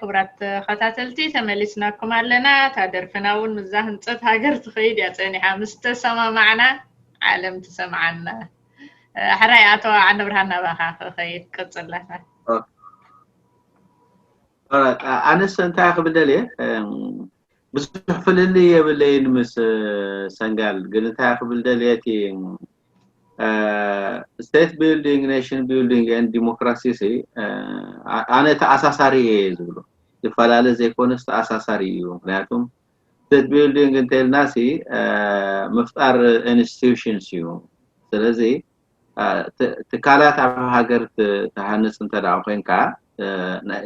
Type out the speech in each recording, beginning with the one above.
ክብራት خاتاتلتي تملسناكم علنا تادرفناون مزا هنصت هاجر تخيد يا صنيحه مستسما معنا عالم تسمعنا حراي اتو عن برهنا باخا خيد قصلها انا سنتا قبللي بصح فللي يبلي نمس سنغال قلت قبل دليتي state building nation building and democracy سي انا تاساساري يزبلو يفعل زي كونس تاساساري ምክንያቱም state building እንተልና ሲ مفتار institutions يو ስለዚህ ትካላት ኣብ ሃገር ተሃንጽ እንተዳው ኮይንካ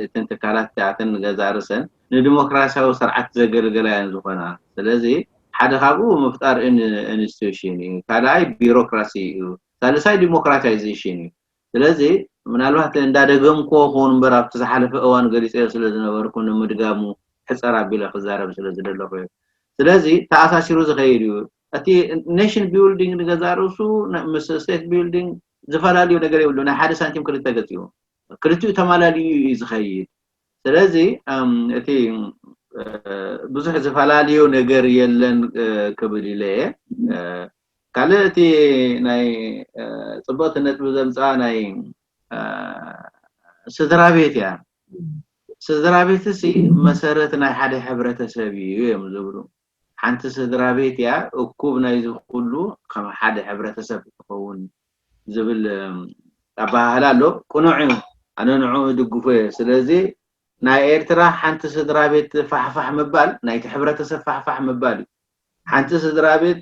እተን ትካላት ያተን ገዛርሰን ንዲሞክራሲያዊ ስርዓት ዘገልግላያን ዝኾና ስለዚህ ሓደ ካብኡ مفتار institution ካላይ ቢሮክራሲ ሳልሳይ ዲሞክራታይዜሽን ስለዚህ ምናልባት እንዳደገምኮ ሆን በራብ ተዛሐለፈ እዋን ገሊጽ ስለዝነበርኩ ንምድጋሙ ሕጸራ ቢለ خزارب ስለዝደለኹ ስለዚህ ተኣሳሲሩ ዝኸይድ እዩ እቲ ኔሽን ቢልዲንግ ንገዛርሱ ምስ ስቴት ቢልዲንግ ዝፈላለዩ ነገር ይብሉ ናይ ሓደ ሳንቲም ክልተ ገጽዩ ክልቲኡ ተማላልዩ ዝኸይድ ስለዚህ እቲ ብዙሕ ዝፈላለዩ ነገር የለን ክብል ኢለየ ካልእቲ ናይ ጽቡቕነት ብዘምጻ ናይ ስድራቤት ያ ስድራቤት ሲ መሰረት ናይ ሓደ ሕብረተሰብ እዩ እዮም ዝብሉ ሓንቲ ስድራቤት ያ እኩብ ናይ ዝኩሉ ከም ሓደ ሕብረተሰብ ይኸውን ዝብል ኣባህላ ኣሎ ቁኑዕ ኣነ ንዑ ድግፎ ስለዚህ ናይ ኤርትራ ሓንቲ ስድራቤት ፋሕፋሕ መባል ናይ ሕብረተሰብ ፋሕፋሕ መባል ሓንቲ ስድራቤት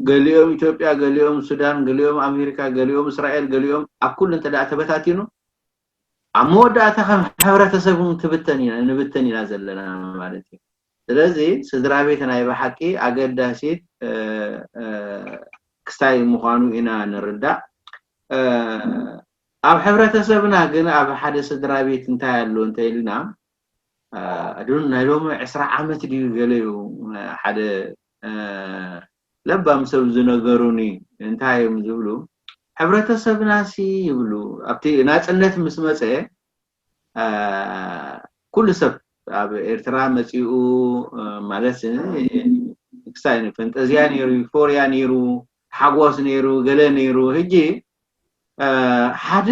ገሊኦም ኢትዮጵያ ገሊኦም ሱዳን ገሊኦም ኣሜሪካ ገሊኦም እስራኤል ገሊኦም ኣኩል እንተ ተበታቲኑ ኣሞዳታ ሕብረተሰቡን ትብተኒና ንብተኒና ዘለና ማለት እዩ ስለዚህ ስድራቤት ናይ በሓቂ ኣገዳሲት ክስታይ ምዃኑ ኢና ንርዳእ ኣብ ሕብረተሰብና ግን ኣብ ሓደ ስድራቤት እንታይ ኣሎ እንተይልና ኣዱን ናይ ሎሚ 20 ዓመት ድዩ ገለዩ ሓደ ለባም ሰብ ዝነገሩኒ እንታይም ዝብሉ ሕብረተሰብና ሲ ይብሉ ኣብቲ ናጽነት ምስ መጽ ኩሉ ሰብ ኣብ ኤርትራ መጽኡ ማለት ክሳይን ፈንጠዚያ ነይሩ ዩፎርያ ነይሩ ሓጎስ ነይሩ ገለ ነይሩ ሕጂ ሓደ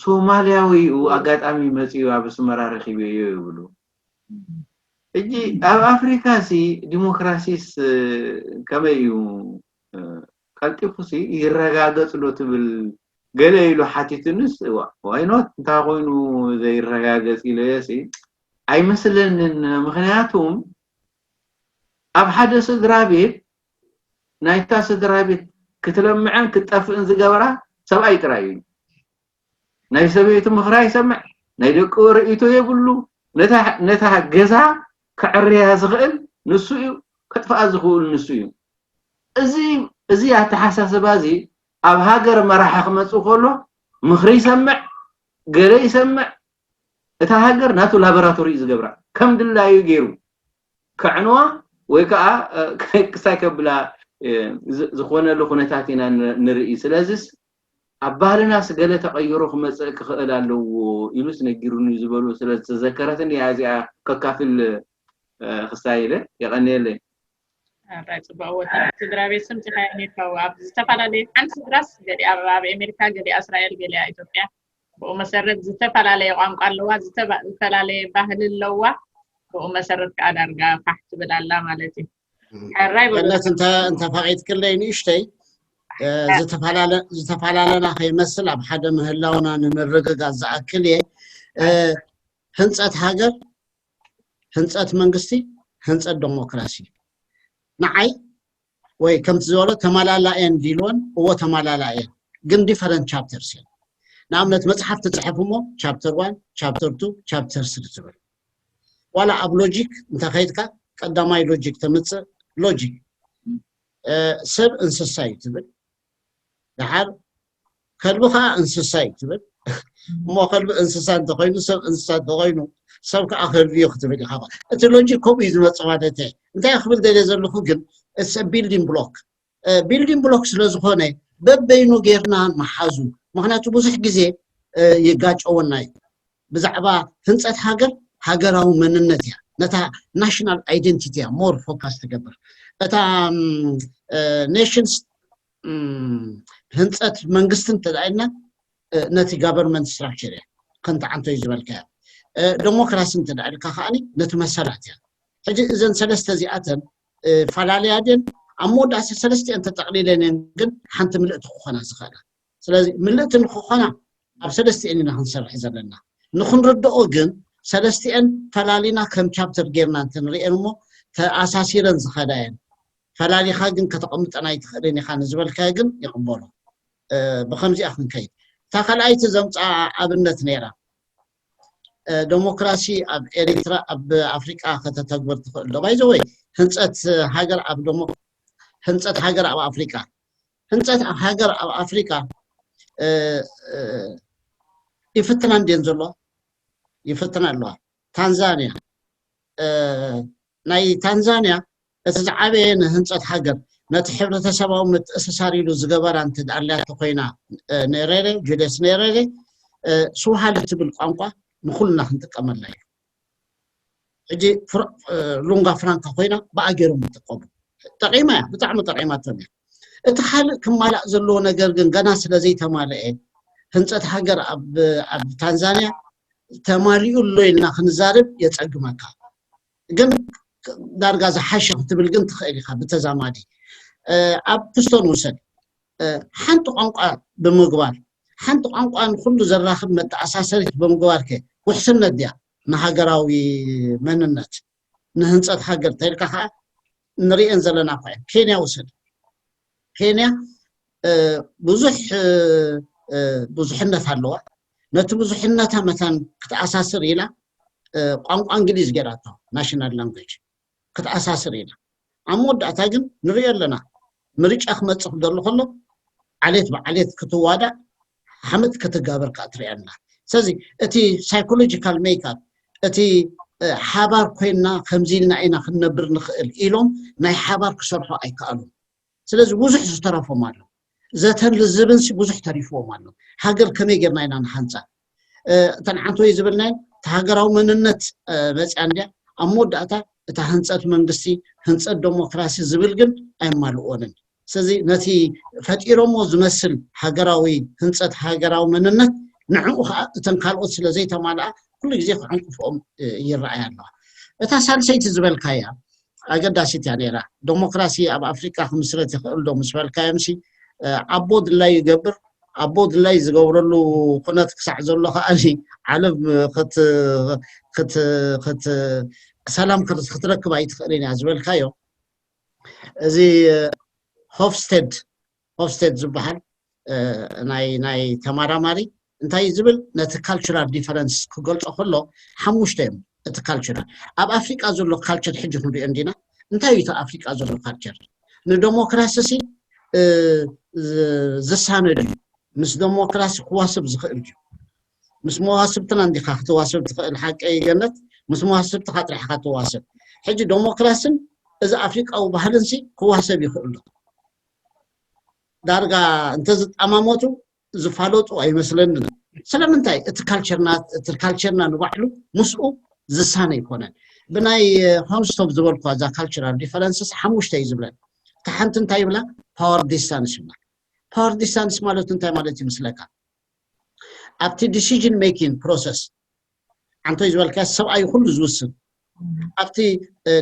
ሶማሊያዊ አጋጣሚ መጽኡ ኣብ ስመራ ረኺበዩ ይብሉ እጂ ኣብ አፍሪካ ሲ ዲሞክራሲስ ከመዩ ቀልጢፉሲ ይረጋገጽ ሎ ትብል ገለ ኢሉ ሓቲትንስ ዋይ ኖት እንታ ኮይኑ ዘይረጋገጽ ኢለሲ ኣይመስለንን ምክንያቱም ኣብ ሓደ ስድራቤት ናይታ ስድራቤት ክትለምዕን ክትጠፍእን ዝገበራ ሰብኣይ ጥራይ ናይ ሰበይቱ ምኽራ ይሰምዕ ናይ ደቁ ርእይቶ የብሉ ነታ ገዛ ከዕርያ ዝኽእል ንሱ እዩ ከጥፋ ዝኽእል ንሱ እዩ እዚ ኣተሓሳስባዚ ኣብ ሃገር መራሓ ክመጽእ ከሎ ምኽሪ ይሰምዕ ገለ ይሰምዕ እታ ሃገር ናቱ ላቦራቶሪ ዝገብራ ከም ድላዩ ገይሩ ከዕንዋ ወይ ከዓ ክሳይ ከብላ ዝኾነሉ ኩነታት ኢና ንርኢ ስለዚህ ኣባህልና ስገለ ተቀይሮ ክመጽእ ክኽእል ኣለዎ ኢሉስ ነጊሩኒ ዝበሉ ስለተዘከረትን ያዚያ ከካፍል ክሳይለ ይቀነለ ራይት ባወታ ስድራቤት ስምቲ ካይኔታው ኣብ ዝተፋላለየ ሓንቲ ስድራስ ገዲ ኣብ ኣሜሪካ ገዲ እስራኤል ገዲ ኢትዮጵያ ወመሰረት ዝተፋላለየ ቋንቋ ኣለዋ ዝተፋላለየ ባህል ኣለዋ ወመሰረት ካዳርጋ ፋሕት ብላላ ማለት እዩ ሓራይ በለት እንተ ፈቂት ክለይኒ ሽተይ ዝተፋላለና ከይመስል ኣብ ሓደ ምህላውና ንርግጋዝ ዝኣክል ህንጸት ሃገር ህንጸት መንግስቲ ህንጸት ዲሞክራሲ ንዓይ ወይ ከም ዝወለ ተማላላየን ዲልወን ወ ተማላላየን ግን ዲፈረንት ቻፕተርስ ንኣብነት መጽሓፍ ተጽሕፍሞ ቻፕተር 1 ቻፕተር 2 ቻፕተር 3 ዝብል ዋላ ኣብ ሎጂክ እንተ ከይድካ ቀዳማይ ሎጂክ ተምጽእ ሎጂክ ሰብ እንስሳ ይትብል دحر كلبخا انسساي تبل مو كلب انسسا انت خوينو سب انسسا تخوينو سب كاخر بيو تبل خبا اتلوجي كوبيز مصواتته انت يخبل دلي زلخو كن اس بيلدينج بلوك ስለዝኾነ በበይኑ ጌርና ማሓዙ ምክንያቱ ብዙሕ ግዜ ይጋጭውናይ ብዛዕባ ህንጸት ሃገር هاجراو مننتيا نتا national identity more focus تقبر اتا nations هنصت منغستن تدعينا نتي government structure كنت عنتو يجبلك ديموكراسي تدعي كخاني نتمسلات يا حجي اذن ثلاثه زياتن فلاليادن عمود اس ثلاثه انت تقليلن ግን حنت ملئت خونا زخاله ስለዚህ ملئت خونا اب ثلاثه اننا هنسرح زلنا نخنردو ግን ثلاثه فلالينا كم chapter ጌርና እንትን ሪኤልሞ ተአሳሲረን ዝኸዳየን ፈላሊኻ ግን ከተቀምጠና ይትኸደኒ ኻን ዝበልካ ግን ይቅበሉ በኸምዚ አኽን ከይ ተኸላይት ዘምፃ አብነት ነራ ዲሞክራሲ ኣብ ኤሪትራ ኣብ አፍሪካ ከተተግበር ትኽእል ዶ ባይዘ ወይ ህንፀት ሃገር ኣብ ህንፀት ሃገር ኣብ አፍሪካ ህንፀት ሃገር ኣብ አፍሪካ ይፈተና እንደን ዘሎ ይፈተና ኣሎ ታንዛኒያ ናይ ታንዛኒያ እተዛዓበየን ህንፀት ሃገር ነቲ ሕብረተሰባዊ ምትእስሳሪሉ ዝገበራ እንት ዳርላተ ኮይና ነረረ ጁልስ ነረረ ሱሃል ትብል ቋንቋ ንኹልና ክንጥቀመላ እዩ እጂ ሉንጋ ፍራንካ ኮይና በአገሩ ምትቀቡ ጠቂማ ብጣዕሚ ጠቂማቶም እቲ ካልእ ክማላእ ዘሎ ነገር ግን ገና ስለዘይ ተማለአ ህንፀት ሃገር ኣብ ታንዛኒያ ተማሊኡ ሎይልና ክንዛርብ የጸግመካ ግን ዳርጋ ዝሓሸ ክትብል ግን ትኽእል ኢኻ ብተዛማዲ ኣብ ክስቶን ውሰድ ሓንቲ ቋንቋ ብምግባር ሓንቲ ቋንቋ ንኩሉ ዘራኽብ መተኣሳሰሪት ብምግባርከ ውሕስነት ድያ ንሃገራዊ መንነት ንህንፀት ሃገር ተልካ ከዓ ንሪአን ዘለና ኮይኑ ኬንያ ውሰድ ኬንያ ብዙሕነት ኣለዋ ነቲ ብዙሕነታ መታን ክትኣሳስር ኢላ ቋንቋ እንግሊዝ ገይራቶ ናሽናል ላንጉዌጅ ክትኣሳስር ኢላ ኣብ መወዳእታ ግን ንሪኦ ኣለና ምርጫ ክመፅእ ክደሎ ከሎ ዓሌት ብዓሌት ክትዋዳእ ሓመድ ክትጋበር ከዓ ትሪኢ ኣለና ስለዚ እቲ ሳይኮሎጂካል ሜይክኣፕ እቲ ሓባር ኮይና ከምዚ ኢልና ኢና ክንነብር ንኽእል ኢሎም ናይ ሓባር ክሰርሑ ኣይከኣሉም ስለዚ ብዙሕ ዝተረፎም ኣሎ ዘተን ልዝብንሲ ብዙሕ ተሪፍዎም ኣሎ ሃገር ከመይ ጌርና ኢና ንሓንፃ እተን ሓንቲ ወይ ዝብልናየን ሃገራዊ መንነት መፅያን ድያ ኣብ መወዳእታ እታ ህንፀት መንግስቲ ህንፀት ዲሞክራሲ ዝብል ግን ኣይማልኦንን ስለዚ ነቲ ፈጢሮሞ ዝመስል ሃገራዊ ህንፀት ሃገራዊ መንነት ንዕኡ ከዓ እተን ካልኦት ስለዘይተማልኣ ኩሉ ግዜ ክዕንቅፍኦም ይረኣያ ኣለዋ እታ ሳልሰይቲ ዝበልካያ ኣገዳሲት እያ ነይራ ዲሞክራሲ ኣብ ኣፍሪካ ክምስረት ይኽእል ዶ ምስ በልካዮ ምሲ ኣቦ ድላይ ይገብር ኣቦ ድላይ ዝገብረሉ ኩነት ክሳዕ ዘሎ ከዓኒ ዓለም ሰላም ክትረክብ ኣይትኽእልን እያ ዝበልካዮ እዚ ሆፍስቴድ ዝበሃል ናይ ተመራማሪ እንታይ ዝብል ነቲ ካልቸራል ዲፈረንስ ክገልጾ ከሎ ሓሙሽተ እዮም እቲ ካልቸራል ኣብ ኣፍሪካ ዘሎ ካልቸር ሕጂ ክንሪኦ እንዲና እንታይ እዩ እቲ ኣፍሪካ ዘሎ ካልቸር ንዲሞክራሲ ዝሳነድ እዩ ምስ ዲሞክራሲ ክዋስብ ዝኽእል እዩ ምስ መዋስብትና እንዲኻ ክትዋስብ ትኽእል ሓቂ ገነት ምስ መዋስብትኻ ጥራሕኻ ትዋስብ ሕጂ ዲሞክራሲን እዚ ኣፍሪቃዊ ባህልንሲ ክዋሰብ ይኽእል ዶ ዳርጋ እንተዝጠማመቱ ዝፋለጡ ኣይመስለንን ስለምንታይ እቲ ካልቸርና ንባዕሉ ምስኡ ዝሳነ ይኮነን ብናይ ሆንስቶፕ ዝበልኳ እዛ ካልቸራል ዲፈረንስስ ሓሙሽተ እዩ ዝብለን እቲ ሓንቲ እንታይ ይብላ ፓወር ዲስታንስ ይብላ ፓወር ዲስታንስ ማለት እንታይ ማለት ይመስለካ ኣብቲ ዲሲዥን ሜኪንግ ፕሮሰስ አንተ ይዝበልካ ሰብኣይ ሁሉ ዝውስን ኣብቲ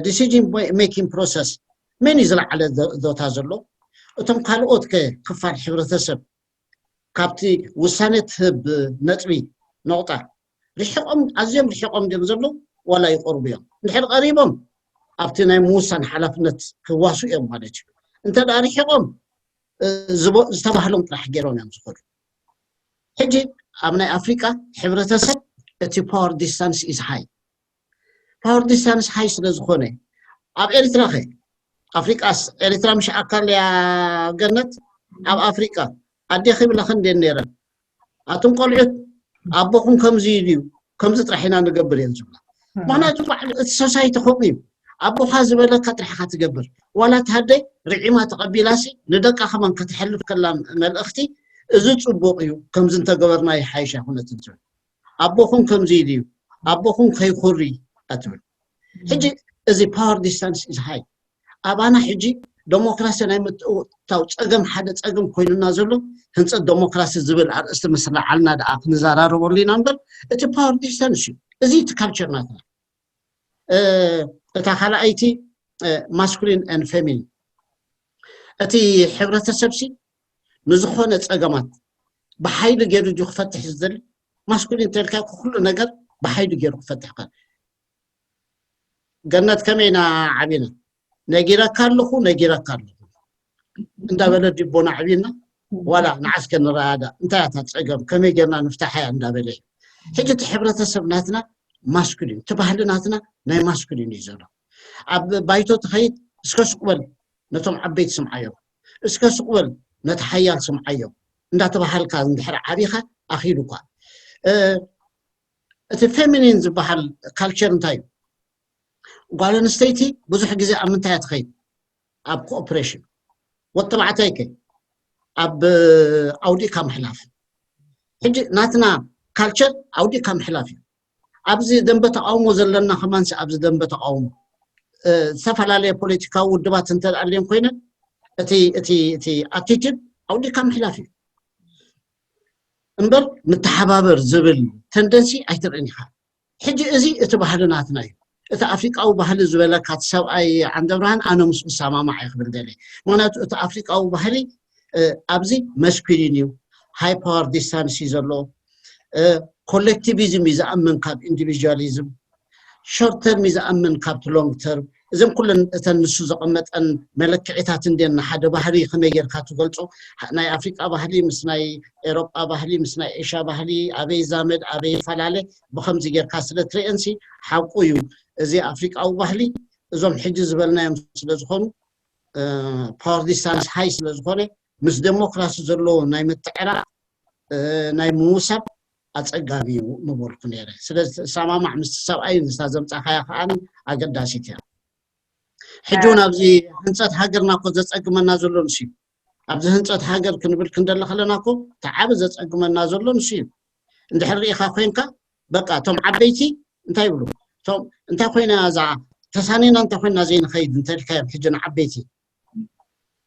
ዲሲዥን ሜኪንግ ፕሮሰስ መን ይዝለዓለ ዞታ ዘሎ እቶም ካልኦት ክፋል ሕብረተሰብ ካብቲ ውሳነት ነጥቢ ነቕጣ ርሕቆም ኣዝዮም ርሕቆም ድም ዘሎ ወላ ይቆርቡ እዮም እንድሕር ቀሪቦም ኣብቲ ናይ ምውሳን ሓላፍነት ክዋሱ እዮም ማለት እዩ እንተ ዳ ርሕቆም ዝተባህሎም ጥራሕ ገይሮም እዮም ዝኸዱ ሕጂ ኣብ ናይ ኣፍሪካ ሕብረተሰብ እቲ ፓወር ዲስታንስ ኢዝ ሃይ ፓወር ዲስታንስ ሃይ ስለ ዝኾነ ኣብ ኤርትራ ኸ ኣፍሪቃስ ኤርትራ ምሽ ኣካል ያ ገነት ኣብ ኣፍሪካ ኣዴኺ ብላ ክንደን ነይረን ኣቶም ቆልዑት ኣቦኹም ከምዚ እዩ ከምዚ ጥራሕና ንገብር እየን ዝብላ ምክንያቱ እቲ ሶሳይቲ ከምኡ እዩ ኣቦኻ ዝበለካ ጥራሕኻ ትገብር ዋላ ተሃደይ ርዒማ ተቐቢላሲ ንደቃ ኸመን ክትሕልፍ ከላ መልእኽቲ እዚ ፅቡቕ እዩ ከምዚ እንተገበርና ይሓይሻ ኩነት እንትብል ኣቦኹም ከምዚ እዩ أبوكم خيخوري أتبل حجي إذا power distance is high أبانا حجي ديمقراطية نايمت تاو تأجم حدث أجم كويل نازله هنس الديمقراطية زبل على استمسنا علنا دعاء نزارة رولي نمبر إتى power distance إذا تكالتشر ناتنا تخيل أيتي masculine and feminine أتي حبرة السبسي نزخون أجمات بحيل جيرو جو فتح الزل masculine تلك كل نجار بحيل جيرو فتح قال جنات كمينا عبينا نجيرا كارلخو نجيرا كارلخو انت بلد يبونا عبينا ولا نعسك الرادة انت تتعقب كم يجرنا نفتحها عند بلد حجة حبرة السبناتنا ماسكولين تبهلناتنا ناي ماسكولين يزرع بايتو تخيط اسكس قبل نتم عبيت سمعيو اسكس قبل نتحيال سمعيو انت تبهل كان ندحر عريخة أخيرك الفيمينين زبهل كالتشر انتايو قال نستيتي بزح جزء من تاعت خيط أب كوبريشن وطبعتيك أب أودي كم حلاف حج ناتنا كالتشر أودي كم حلاف أبزي دنبت أومو زلنا خمانس أبزي دنبت أومو سفر عليه بوليتيكا ودبات انتر عليهم كوينة اتي اتيتد أودي كم حلافي انبر متحبابر زبل تندنسي أيتر إنها حج إزي اتبهلناتنا إذا أفريقيا أو بحال زبالة كاتساو أي عند برهان أنا مش مسامع معي خبر دلي معناته إذا أفريقيا أو بحالي أبزي مسكينيو هاي باور ديستانس يزلو كولكتيفيزم إذا أمن كاب إنديفيدواليزم شورت تيرم إذا أمن كاب لونج تيرم إذا كل تنسو زقمت أن ملك عتاتن دينا حدا بحالي خميجر كاتو قلتو ناي أفريقيا بحالي مسناي أوروبا بحالي مسناي إيشا بحالي أبي زامد أبي فلالة بخمس جير كاسلة ترينسي حقويو زي أفريقيا أو بحالي زوم حجز بلنا يمسل زخون باور ديستانس هاي سل زخونه مس ديمقراطي زلو ناي متعرا ناي موسب أتقابي مبورك نيره سلز سامع مستساب أي نستازم تخيا خان أقداسيتها حجونا بزي هنصت هاجرنا كو زصقمنا زلون شي ابز هنصت هاجر كنبل كندل خلناكو تعب زصقمنا زلون شي اندحر ريخا خوينكا بقى توم عبيتي انتي يبلو توم انت خوينا زع تسانينا انت خوينا زين خيد انت الكايم حجنا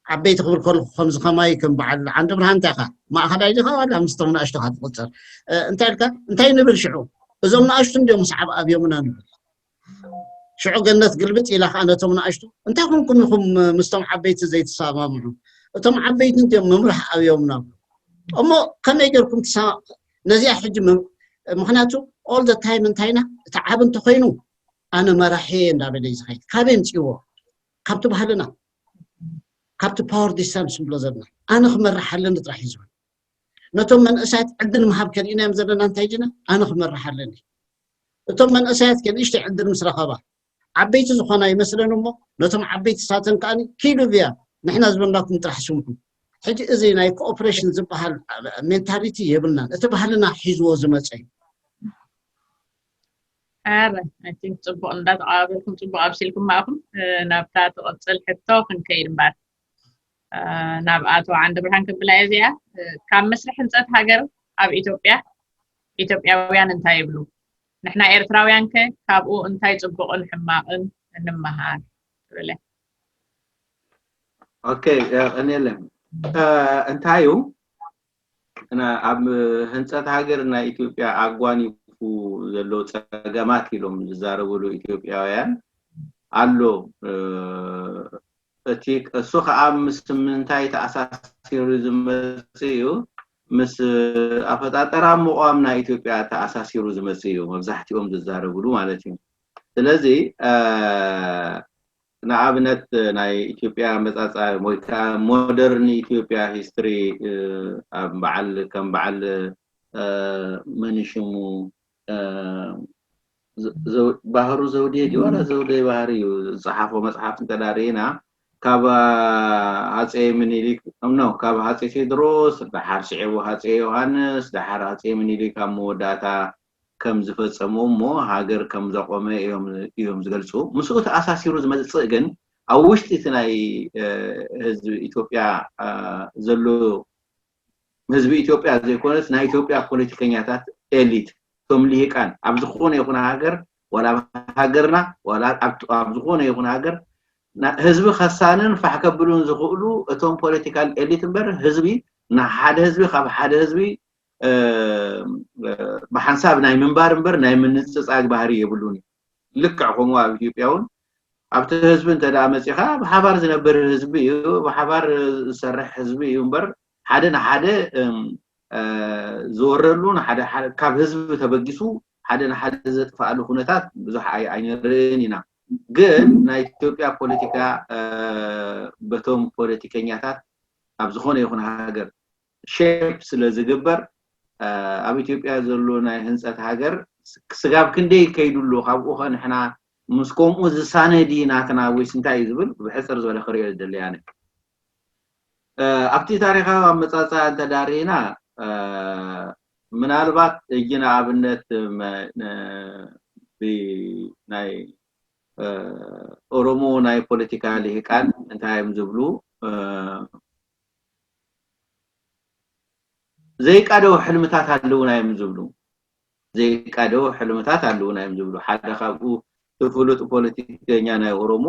عبيت قبل كل خمس خماي كم بعد عند برهان تاخا ما اخذ ايدك ولا مستمنا اشتغل قصر انت الكا انت نبل شعو اذا اشتم ديو مصعب ابيومنا شعو جنات قلبت إلى خانة تمنا أشتو أنت كنكم مستمع عبيت زي تصامع معهم تم عبيت أنت ممرح أو يومنا أما كم يجركم تسا نزيع حجم مخناتو all the time انتينا تعب انت خينو أنا مرحين دابا ليز خيت كابين تيوه كابتو بحالنا كابتو باور ديستانس بلازرنا أنا خمر حلنا تراح يزول نتم من أسات عندنا محب كرينا مزرنا انتيجنا أنا خمر حلني نتم من أسات كان إيش عندنا مسرخبة عبيت زخنا مثلا امه نتم عبيت ساتن كاني كيلو فيا نحن زبناكم ترحسونكم حجي ازي ناي كوبريشن زبحال مينتاليتي يبلنا اتبحالنا حيزو زمصاي I think صبوا اندات عابلكم صبوا ابسلكم معكم نابتات قصل حتى كنكيد بعد ناباتو عند برهان كبلا ازيا كان مسرح هنصت هاجر اب ኢትዮጵያውያን እንታይ ይብሉ نحن ኤርትራውያን ካብኡ እንታይ ጽቡቕን ሕማቕን እንመሃር ብለ ኦኬ እኔ ለም እንታዩ እና ኣብ ህንጸት ሃገርና ኢትዮጵያ ኣጓኒፉ ዘሎ ጸገማት ኢሎም ዝዛረብሉ ኢትዮጵያውያን አሎ እቲ እሱ ከዓ ምስ ምንታይ ተኣሳሲሩ ዝመጽዩ ምስ ኣፈጣጠራ መቋምና ኢትዮጵያ ተኣሳሲሩ ዝመጽዩ መብዛሕትኦም ዝዛረብሉ ማለት እዩ ስለዚ ንኣብነት ናይ ኢትዮጵያ መጻጻ ሞይካ ሞደርን ኢትዮጵያ ሂስትሪ ኣብ በዓል ከም በዓል መንሽሙ ባህሩ ዘውዴ ዲዋላ ዘውዴ ባህሪ ጽሓፎ መጽሓፍ ተዳሪና ካብ አጼ ምኒልክ ነው ካብ አጼ ቴዎድሮስ ዳሓር ሽዒቡ አጼ ዮሐንስ ዳሓር አጼ ምኒልክ አሞዳታ ከም ዝፈጸሙሞ ሃገር ከም ዘቆመ እዮም ዝገልጹ ምስኡ ተኣሳሲሩ ዝመጽእ ግን ኣብ ውሽጢ ናይ ህዝቢ ኢትዮጵያ ዘሎ ህዝቢ ኢትዮጵያ ዘይኮነስ ናይ ኢትዮጵያ ፖለቲከኛታት ኤሊት توم ليكان ابزخون يكون هاجر ولا هاجرنا ولا ابزخون يكون هاجر ህዝቢ خسانن فحكبلون زخؤلو اتوم ፖለቲካል ኤሊት እምበር ህዝቢ ና ሓደ ህዝቢ ካብ ሓደ ህዝቢ በሐንሳብ ናይ መንባር እምበር ናይ ምንጽጻግ ባህሪ የብሉኒ ልክዕ ቆሞ ኣብ ኢትዮጵያውን ኣብቲ ህዝቢ እንተዳ መጽኻ በሐባር ዝነበር ህዝቢ በሐባር ዝሰርሕ ህዝቢ እምበር ሓደ ና ሓደ ዝወረሉ ና ሓደ ካብ ህዝቢ ተበጊሱ ሓደ ና ሓደ ዘጥፋሉ ሁነታት ብዙሕ አይነርን ኢና ግን ናይ ኢትዮጵያ ፖለቲካ በቶም ፖለቲከኛታት ኣብ ዝኾነ ይኹን ሃገር ሼፕ ስለ ዝግበር ኣብ ኢትዮጵያ ዘሎ ናይ ህንጸት ሃገር ስጋብ ክንደይ ከይዱሉ ካብኡ ኸንሕና ምስኮምኡ ዝሳነዲ ናትና ወይስ እንታይ ዝብል ብሕፅር ዝበለ ክሪኦ ዝደልያነ ኣብቲ ታሪኻዊ ኣመጻጻ ተዳሪና ምናልባት እጅና ኣብነት ናይ ኦሮሞ ናይ ፖለቲካ ልሂቃን እንታይም ዝብሉ ዘይቃደው ሕልምታት ኣለውናይም ዝብሉ ዘይቃደው ሕልምታት ኣለውናይም ዝብሉ ሓደ ካብኡ ተፍሉጥ ፖለቲከኛ ናይ ኦሮሞ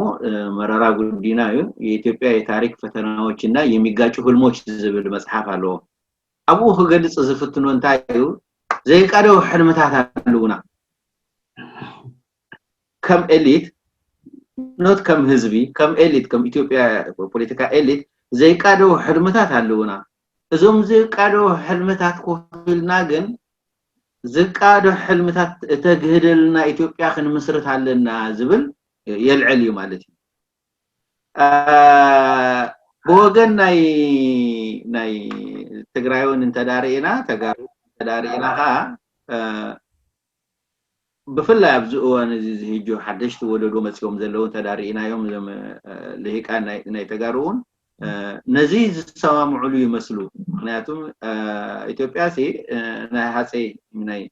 መረራ ጉዲና እዩ የኢትዮጵያ የታሪክ ፈተናዎችና የሚጋጩ ህልሞች ዝብል መጽሐፍ አለው ኣብኡ ክገልጽ ዝፍትኖ እንታይ እዩ ዘይቃደው ሕልምታት ኣለውና ከም ኤሊት not ከም ህዝቢ ከም ኤሊት ከም ኢትዮጵያ ፖለቲካ ኤሊት ዘይቃደው ሕልምታት ኣለውና እዞም ዘይቃደው ሕልምታት ኮፍልና ግን ዝቃደው ሕልምታት እተግህደልና ኢትዮጵያ ክንመስረት ኣለና ዝብል የልዕል እዩ ማለት እዩ በወገን ናይ ትግራይውን እንተዳሪና ተዳሪና بفلا أبزقوا أنا زي جو حدشت ولدوا مسكهم زلون تدارينا يوم زم لهيك أنا نيتجارون نزيز سوا معلو يمسلو ناتم إثيوبيا سي نهاسي ناي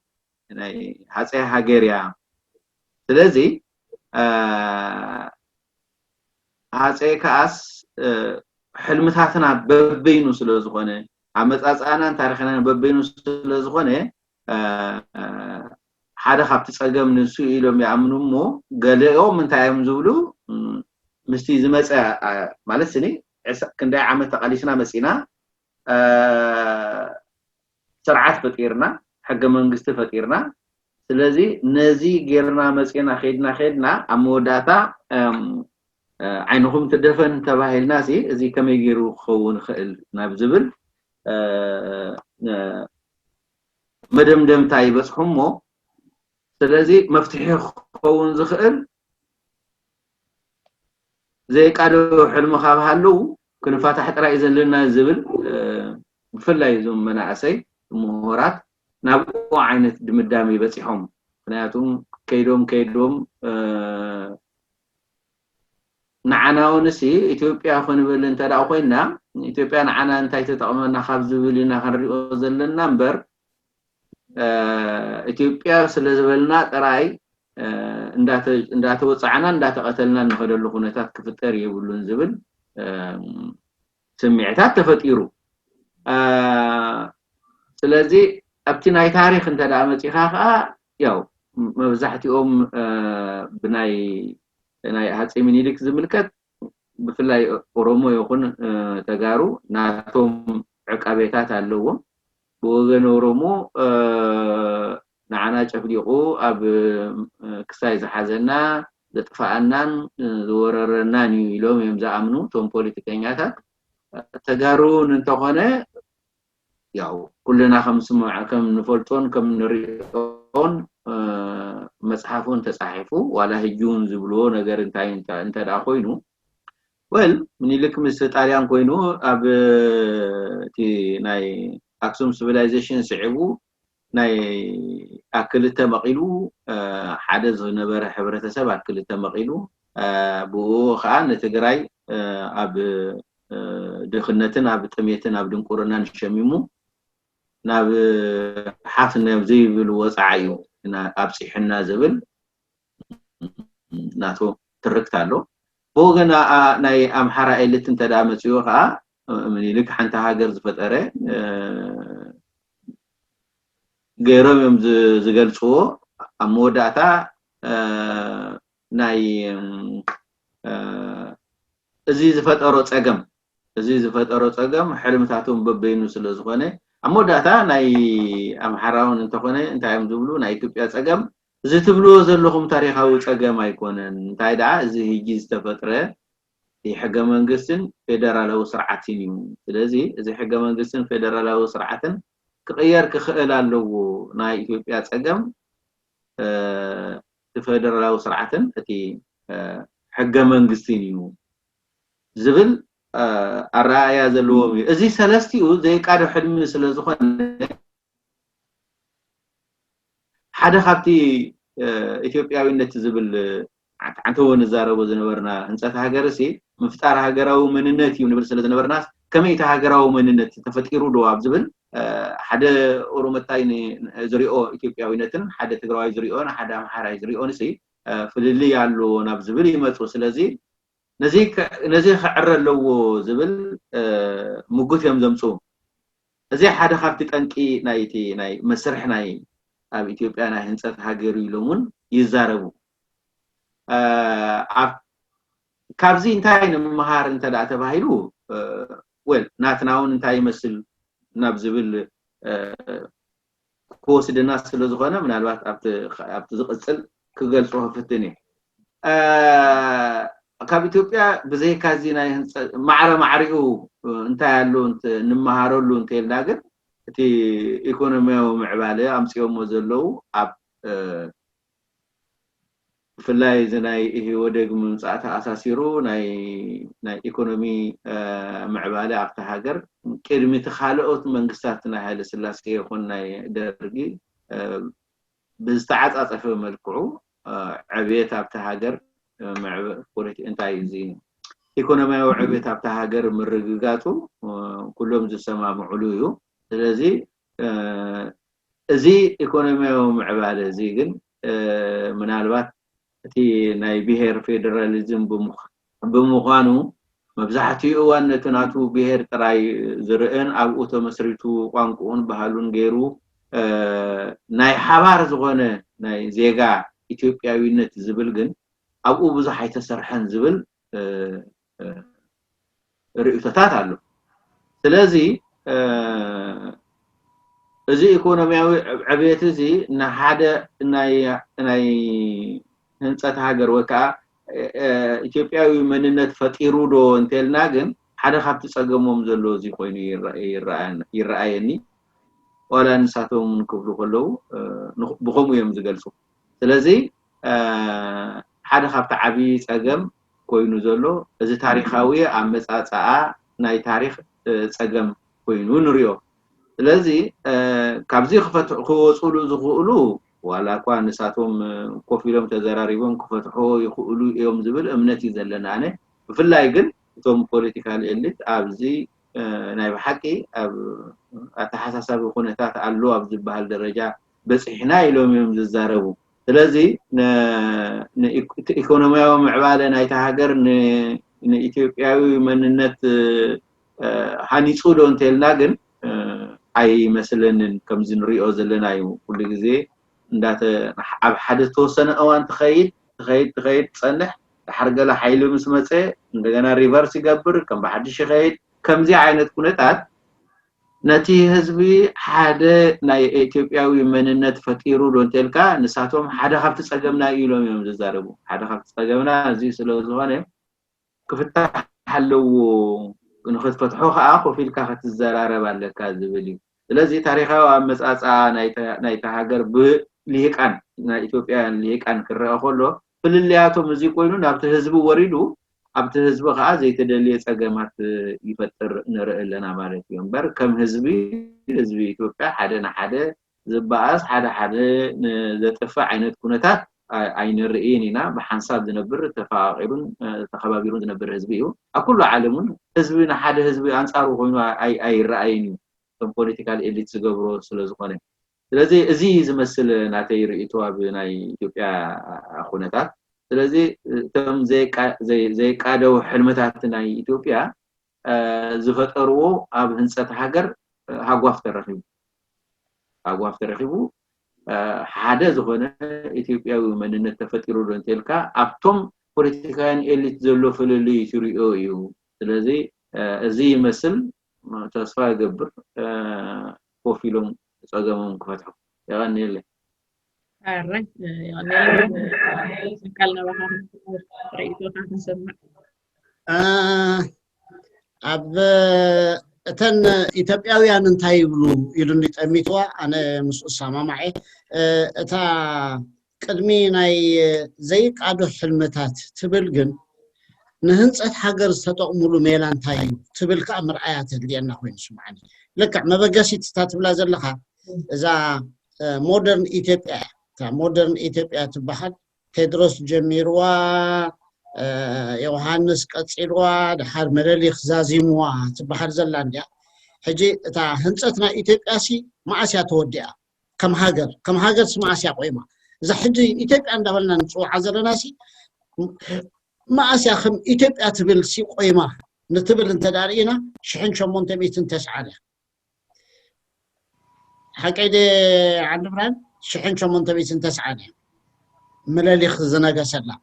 هاسي هاجريا سلزي هاسي كأس حلمتاتنا ببينو سلزخونه عمت أنا تاريخنا ببينو سلزخونه ሓደ ካብቲ ጸገም ንሱ ኢሎም ያምኑሞ ገለኦም እንታይም ዝብሉ ምስቲ ዝመጸ ማለት ስኒ ክንደይ ዓመት ተቃሊስና መጺና ስርዓት ፈጢርና ሕገ መንግስቲ ፈጢርና ስለዚ ነዚ ጌርና መጺና ኸድና ኣብ መወዳታ ዓይንኹም ትደፈን ተባሂልና ሲ እዚ ከመይ ጌሩ ክኸውን ክእል ናብ ዝብል መደምደምታ ይበጽሑሞ ስለዚህ መፍትሄ ክኸውን ዝኽእል ዘይቃደው ሕልም ካብሃለው ክንፋታሕ ጥራይ ዘለና ዝብል ብፍላይ ዞም መናእሰይ ምሁራት ናብኡ ዓይነት ድምዳሜ ይበጽሖም ምክንያቱም ከይዶም ንዓናውንሲ ኢትዮጵያ ክንብል እንተዳ ኮይና ኢትዮጵያ ንዓና እንታይ ተጠቕመና ካብ ዝብል ኢና ክንሪኦ ዘለና እምበር ኢትዮጵያ ስለዝበልና ጥራይ እንዳተወጻዕና እንዳተቀተልና ንኸደሉ ሁነታት ክፍጠር ይብሉን ዝብል ስምዕታት ተፈጢሩ ስለዚ ኣብቲ ናይ ታሪኽ እንተዳ መጽኻ ያው መብዛሕቲኦም ብናይ ሃፀይ ምኒልክ ዝምልከት ብፍላይ ኦሮሞ ይኹን ተጋሩ ናቶም ዕቃቤታት ኣለዎም بوغن ኦሮሞ نعنا ጨፍሊቁ ኣብ ክሳይ ዝሓዘና ዘጥፋአናን ዝወረረናን ኢሎም የምዛኣምኑ ቶም ፖለቲከኛታት ተጋሩን እንተኾነ ያው ኩልና ከም ንፈልጦን ከም ንሪኦን መጽሐፉን ተጻሒፉ ዋላ ህጁን ዝብሎ ነገር እንታይ እንተዳ ኮይኑ ወል ምኒልክ ምስ ጣልያን ኮይኑ ኣብ እቲ ናይ አክሱም ሲቪላይዜሽን ስዕቡ ናይ አክልተ መቂሉ ሓደ ዝነበረ ሕብረተሰብ አክልተ መቂሉ ብኡ ኸዓ ንትግራይ ኣብ ድኽነትን ኣብ ጥሜትን ኣብ ድንቁርናን ሸሚሙ ናብ ሓፍና ዘይብል ወጻዓዩ ኣብ ጽሕና ዝብል ናቶ ትርክት ኣሎ بوغن ናይ ኣምሓራ ኤሊት እንተዳ መጽዮ ኸዓ ምኒልክ ሓንታ ሃገር ዝፈጠረ ገይሮም እዮም ዝገልጽዎ ኣብ መወዳእታ ናይ እዚ ዝፈጠሮ ፀገም ሕልምታቶም በበይኑ ስለ ዝኾነ ኣብ መወዳእታ ናይ ኣምሓራውን እንተኾነ እንታይ እዮም ዝብሉ ናይ ኢትዮጵያ ፀገም እዚ ትብልዎ ዘለኹም ታሪኻዊ ፀገም ኣይኮነን እንታይ ደኣ እዚ ሕጂ ዝተፈጥረ ሕገ መንግስትን ፌደራላዊ ስርዓትን እዩ ስለዚ እዚ ሕገ መንግስትን ፌደራላዊ ስርዓትን ክቕየር ክኽእል ኣለዎ ናይ ኢትዮጵያ ፀገም ፌደራላዊ ስርዓትን እቲ ሕገ መንግስትን እዩ ዝብል ኣረኣያ ዘለዎም እዩ እዚ ሰለስቲኡ ዘይቃዶ ሕልሚ ስለ ዝኾነ ሓደ ካብቲ ኢትዮጵያዊነት ዝብል ዓንተውን ዛረቦ ዝነበርና ህንፀት ሃገርሲ ምፍጣር ሃገራዊ መንነት እዩ ንብል ስለ ዝነበርና ከመይ እቲ ሃገራዊ መንነት ተፈጢሩ ዶ ኣብ ዝብል ሓደ ኦሮሞታይ ዝሪኦ ኢትዮጵያዊነትን ሓደ ትግራዋይ ዝሪኦን ሓደ ኣምሓራይ ዝሪኦንሲ ፍልልይ ኣሎ ናብ ዝብል ይመፁ ስለዚ ነዚ ክዕረ ኣለዎ ዝብል ሙጉት እዮም ዘምፁ እዚ ሓደ ካብቲ ጠንቂ ናይ መስርሕ ናይ ኣብ ኢትዮጵያ ናይ ህንፀት ሃገር ኢሎምን ይዛረቡ ካብዚ እንታይ ንምሃር እንተዳ ተባሂሉ ወል ናትናውን እንታይ ይመስል ናብ ዝብል ክወስድና ስለ ዝኾነ ምናልባት ኣብቲ ዝቕፅል ክገልጾ ፍትን እየ ካብ ኢትዮጵያ ብዘይካ እዚ ናይ ማዕሪኡ እንታይ ኣሎ ንምሃረሉ እንተልና ግን እቲ ኢኮኖሚያዊ ምዕባለ ኣምፂኦሞ ዘለዉ ኣብ ብፍላይ እዚ ናይ ወደግ ምምፃእ ተኣሳሲሩ ናይ ኢኮኖሚ ምዕባለ ኣብቲ ሃገር ቅድሚ እቲ ካልኦት መንግስታት ናይ ሃይለ ስላሴ ይኹን ናይ ደርጊ ብዝተዓፃፀፈ መልክዑ ዕብየት ኣብቲ ሃገር እንታይ እዚ ኢኮኖሚያዊ ዕብየት ኣብቲ ሃገር ምርግጋፁ ኩሎም ዝሰማምዕሉ እዩ ስለዚ እዚ ኢኮኖሚያዊ ምዕባለ እዚ ግን ምናልባት እቲ ናይ ብሄር ፌደራሊዝም ብምዃኑ መብዛሕትኡ እዋን ነቲ ናቱ ብሄር ጥራይ ዝርእን ኣብኡ ተመስሪቱ ቋንቋኡን ባህሉን ገይሩ ናይ ሓባር ዝኾነ ናይ ዜጋ ኢትዮጵያዊነት ዝብል ግን ኣብኡ ብዙሕ ኣይተሰርሐን ዝብል ርእይቶታት ኣሎ ስለዚ እዚ ኢኮኖሚያዊ ዕብየት እዚ ንሓደ ናይ ህንፀት ሃገር ወይ ከዓ ኢትዮጵያዊ መንነት ፈጢሩ ዶ እንተልና ግን ሓደ ካብቲ ፀገሞም ዘሎ እዚ ኮይኑ ይረኣየኒ ዋላ ንሳቶም ክብሉ ከለዉ ብከምኡ እዮም ዝገልፁ ስለዚ ሓደ ካብቲ ዓብዪ ፀገም ኮይኑ ዘሎ እዚ ታሪኻዊ ኣመፃፅኣ ናይ ታሪክ ፀገም ኮይኑ ንሪኦ ስለዚ ካብዚ ክወፅሉ ዝኽእሉ ዋላ እኳ ንሳቶም ኮፍ ኢሎም ተዘራሪቦም ክፈትሖ ይኽእሉ እዮም ዝብል እምነት እዩ ዘለና ኣነ ብፍላይ ግን እቶም ፖለቲካል ኤሊት ኣብዚ ናይ ብሓቂ ኣብ ኣተሓሳሳቢ ኩነታት ኣሎ ኣብ ዝበሃል ደረጃ በፂሕና ኢሎም እዮም ዝዛረቡ ስለዚ ኢኮኖሚያዊ ምዕባለ ናይቲ ሃገር ንኢትዮጵያዊ መንነት ሃኒፁ ዶ እንተልና ግን ኣይመስለንን ከምዚ ንሪኦ ዘለና እዩ ኩሉ ግዜ ኣብ ሓደ ተወሰነ እዋን ትኸይድ ትፀንሕ ድሓር ገለ ሓይሊ ምስ መፀ እንደገና ሪቨርስ ይገብር ከም ብሓድሽ ይኸይድ ከምዚ ዓይነት ኩነታት ነቲ ህዝቢ ሓደ ናይ ኢትዮጵያዊ መንነት ፈጢሩ ዶ እንተልካ ንሳቶም ሓደ ካብቲ ፀገምና ኢሎም እዮም ዝዛረቡ ሓደ ካብቲ ፀገምና እዚ ስለ ዝኾነ ክፍታሕ ኣለዎ ንክትፈትሖ ከዓ ኮፍ ኢልካ ክትዘራረብ ኣለካ ዝብል እዩ ስለዚ ታሪኻዊ ኣመፃፅኣ ናይቲ ሃገር ብልሂቃን ናይ ኢትዮጵያውያን ልሂቃን ክረአ ከሎ ፍልልያቶም እዚ ኮይኑ ናብቲ ህዝቢ ወሪዱ ኣብቲ ህዝቢ ከዓ ዘይተደልየ ፀገማት ይፈጥር ንርኢ ኣለና ማለት እዩ እምበር ከም ህዝቢ ኢትዮጵያ ሓደ ንሓደ ዝበኣስ ሓደ ዘጥፍእ ዓይነት ኩነታት ኣይንርኢን ኢና ብሓንሳብ ዝነብር ተፈቃቂሩን ተኸባቢሩን ዝነብር ህዝቢ እዩ ኣብ ኩሉ ዓለምን ህዝቢ ንሓደ ህዝቢ ኣንፃሩ ኮይኑ ኣይረኣይን እዩ እቶም ፖለቲካል ኤሊት ዝገብሮ ስለ ዝኾነ ስለዚ እዚ ዝመስል ናተይ ርእይቶ ኣብ ናይ ኢትዮጵያ ኩነታት ስለዚ እቶም ዘይቃደው ሕልምታት ናይ ኢትዮጵያ ዝፈጠርዎ ኣብ ህንፀት ሃገር ሃጓፍ ተረኺቡ ኣጓፍ ተረኺቡ ሓደ ዝኾነ ኢትዮጵያዊ መንነት ተፈጢሩ እንተልካ ኣብቶም ፖለቲካን ኤሊት ዘሎ ፍልልይ ይስሪኦ እዩ ስለዚ እዚ ይመስል ተስፋ ይገብር ኮፊሎም ጸገሞም ክፈትሑ يغني الرج يعني كلنا بها رأيته كان نسمع أب تن إثيوبيان እንታይ ይብሉ ኢሉን ጠሚትዋ ኣነ ምስ ኡሳማ ማዒ እታ ቅድሚ ናይ ዘይቃዶ ሕልመታት ትብል ግን ንህንፀት ሃገር ዝተጠቕሙሉ ሜላ እንታይ እዩ ትብል ከዓ ምርኣያ ተግዲአና ኮይኑ ስምዓኒ ልክዕ መበገሲት ትብላ ዘለኻ እዛ ሞደርን ኢትዮጵያ ሞደርን ኢትዮጵያ ትበሃል ቴድሮስ ጀሚርዋ ዮሐንስ ቀፂልዋ ድሓር መለሊኽ ዛዚምዋ ትበሃል ዘላ እንድያ ሕጂ እታ ህንፀትና ኢትዮጵያሲ ማእስያ ተወዲኣ ከም ሃገር ማእስያ ቆይማ እዛ ሕጂ ኢትዮጵያ እንዳበልና ንፅውዓ ዘለናሲ ማእስያ ከም ኢትዮጵያ ትብል ሲ ቆይማ ንትብል እንተዳርኢና 1809 حكيد عن بران شحن شمون تبي سنتسعاني ملاليخ زناقة سلا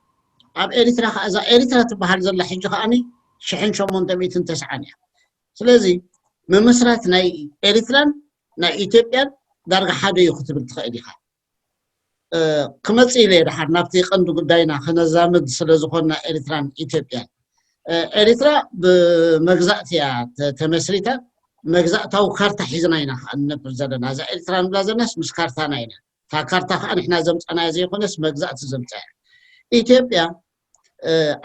أب إريترا إذا إريترا تبهر زلا حجة خاني شحن شمون تبي سنتسعاني سلازي من مسرات ناي إريتران ناي إثيوبيا درجة حدا يخطب التخيلها قمت إلى رح نبتي قندو قدينا خنا زامد سلازخونا إريتران إثيوبيا إريترا بمجزأتها تمسريتها مجزأتها وكارتا حيزناينا النبر زلنا إذا إلتران بلازناس مش كارتا ناينا فكارتا خان إحنا زمت أنا زي خناس مجزأت زمت إثيوبيا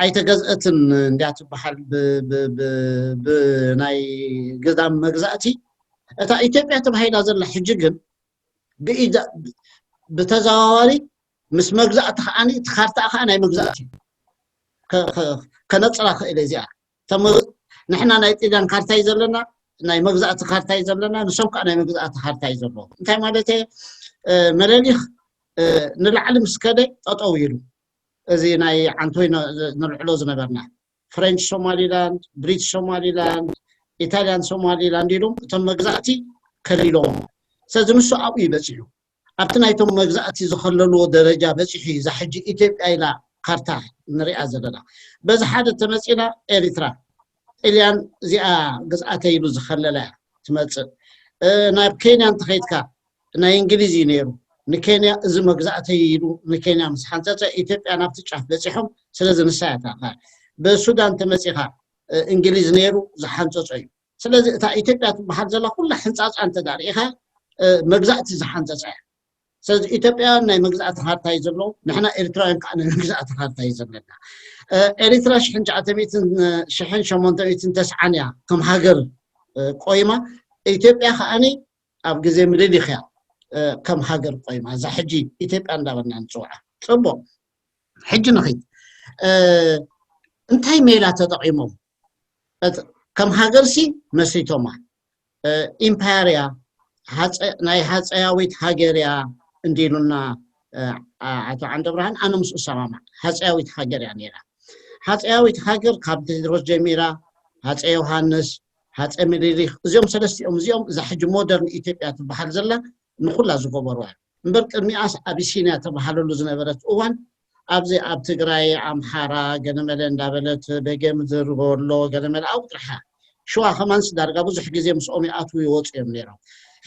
أي تجزأت نديات بحال ب ناي قدام مجزأتي أتا إثيوبيا تبهاي لازم لحججن بإذا بتزاوري مش مجزأت خاني تخارتا خاني مجزأتي كنتصرخ إلى زيار تم نحنا نايت إذا كارتا يزلنا ناي مجزأت خارتا يزلنا نسمك أنا مجزأت خارتا يزلنا أنت مالته ملاليخ نلعلم سكده تطويله زي ناي عنتوين نلعلوز نبرنا فرنش سوماليلاند بريتش سوماليلاند إيطاليان سوماليلاند يلوم تم مجزأتي كليلوم سازنسو أوي بسيو أبتنا يتم مجزأتي زخللو درجة بسيحي زحجي إثيوبيا إلى خارتا نريا زلنا بس حدا تمسينا إريترا إليان زي قزعتي يلو زخللا تمسك نايب كينيا انتخيتكا ناي إنجليزي نيرو نكينيا إذا مجزأتي يلو نكينيا مسحنتها إثيوبيا نبتشعف بسيحهم سلازن الساعة بالسودان تمسيها إنجليز نيرو زحنتها سلازن تا إثيوبيا بحال زلا كل حنصاص أنت داريها مجزأتي زحنتها سلازن إثيوبيا ناي مجزأت خارتا يزلو نحنا إريترايان كأنا مجزأت خارتا يزلنا إريترا شحن شمونتميتن تسعانيا كم هاجر قويمة إثيوبيا خاني أبغى زي مدري خيا كم هاجر قويمة زحجي إثيوبيا عندنا نسوعة صبوا حج نخيد انتهي ميلا تطعيمهم كم هاجر سي مسيتوما إمباريا ناي هاتساويت هاجريا انديلونا عتو عند برهان أنا مش أسامة هاتساويت هاجريا نيرا هاتساويت هاجر كاب تدرس جميرة هاتسا يوحنس هاتسا مليليخ زيوم سلستي زيوم زحج مودرن إثيوبيا تبحال زلا نخلا زغبروها مبرك المئاس أبيسينيا تبحالو زنبرت أوان أبزي أب تجراي أمحارا جنملن دابلت بجم زرغولو جنمل أو ترحا شو خمانس درجة بزح جزء مسؤومي أتوي واتس يمنيرا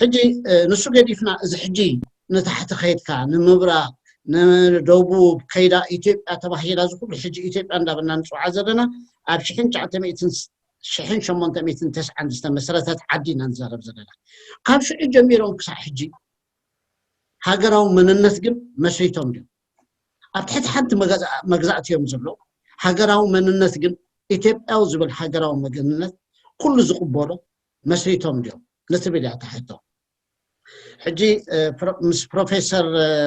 حجي نسو قديفنا زحجي نتحت خيط كان نمبرا ندوبو كيدا إثيوبيا تبحيلا زكول حجي إثيوبيا دابلنا نسو عزلنا أبشحن تعتميتن شحن شمونتميتن تسعة مسألة عدينا نزارب زلنا قام شو جميرون كسا حجي هاجروا من النسجم مسيتهم دي أبتحت حد مجزأت يوم زلوا هاجروا من النسجم إثيوبيا وزبل هاجروا مجنة كل زقبوله مسيتهم دي نتبدأ تحته حجي مس بروفيسور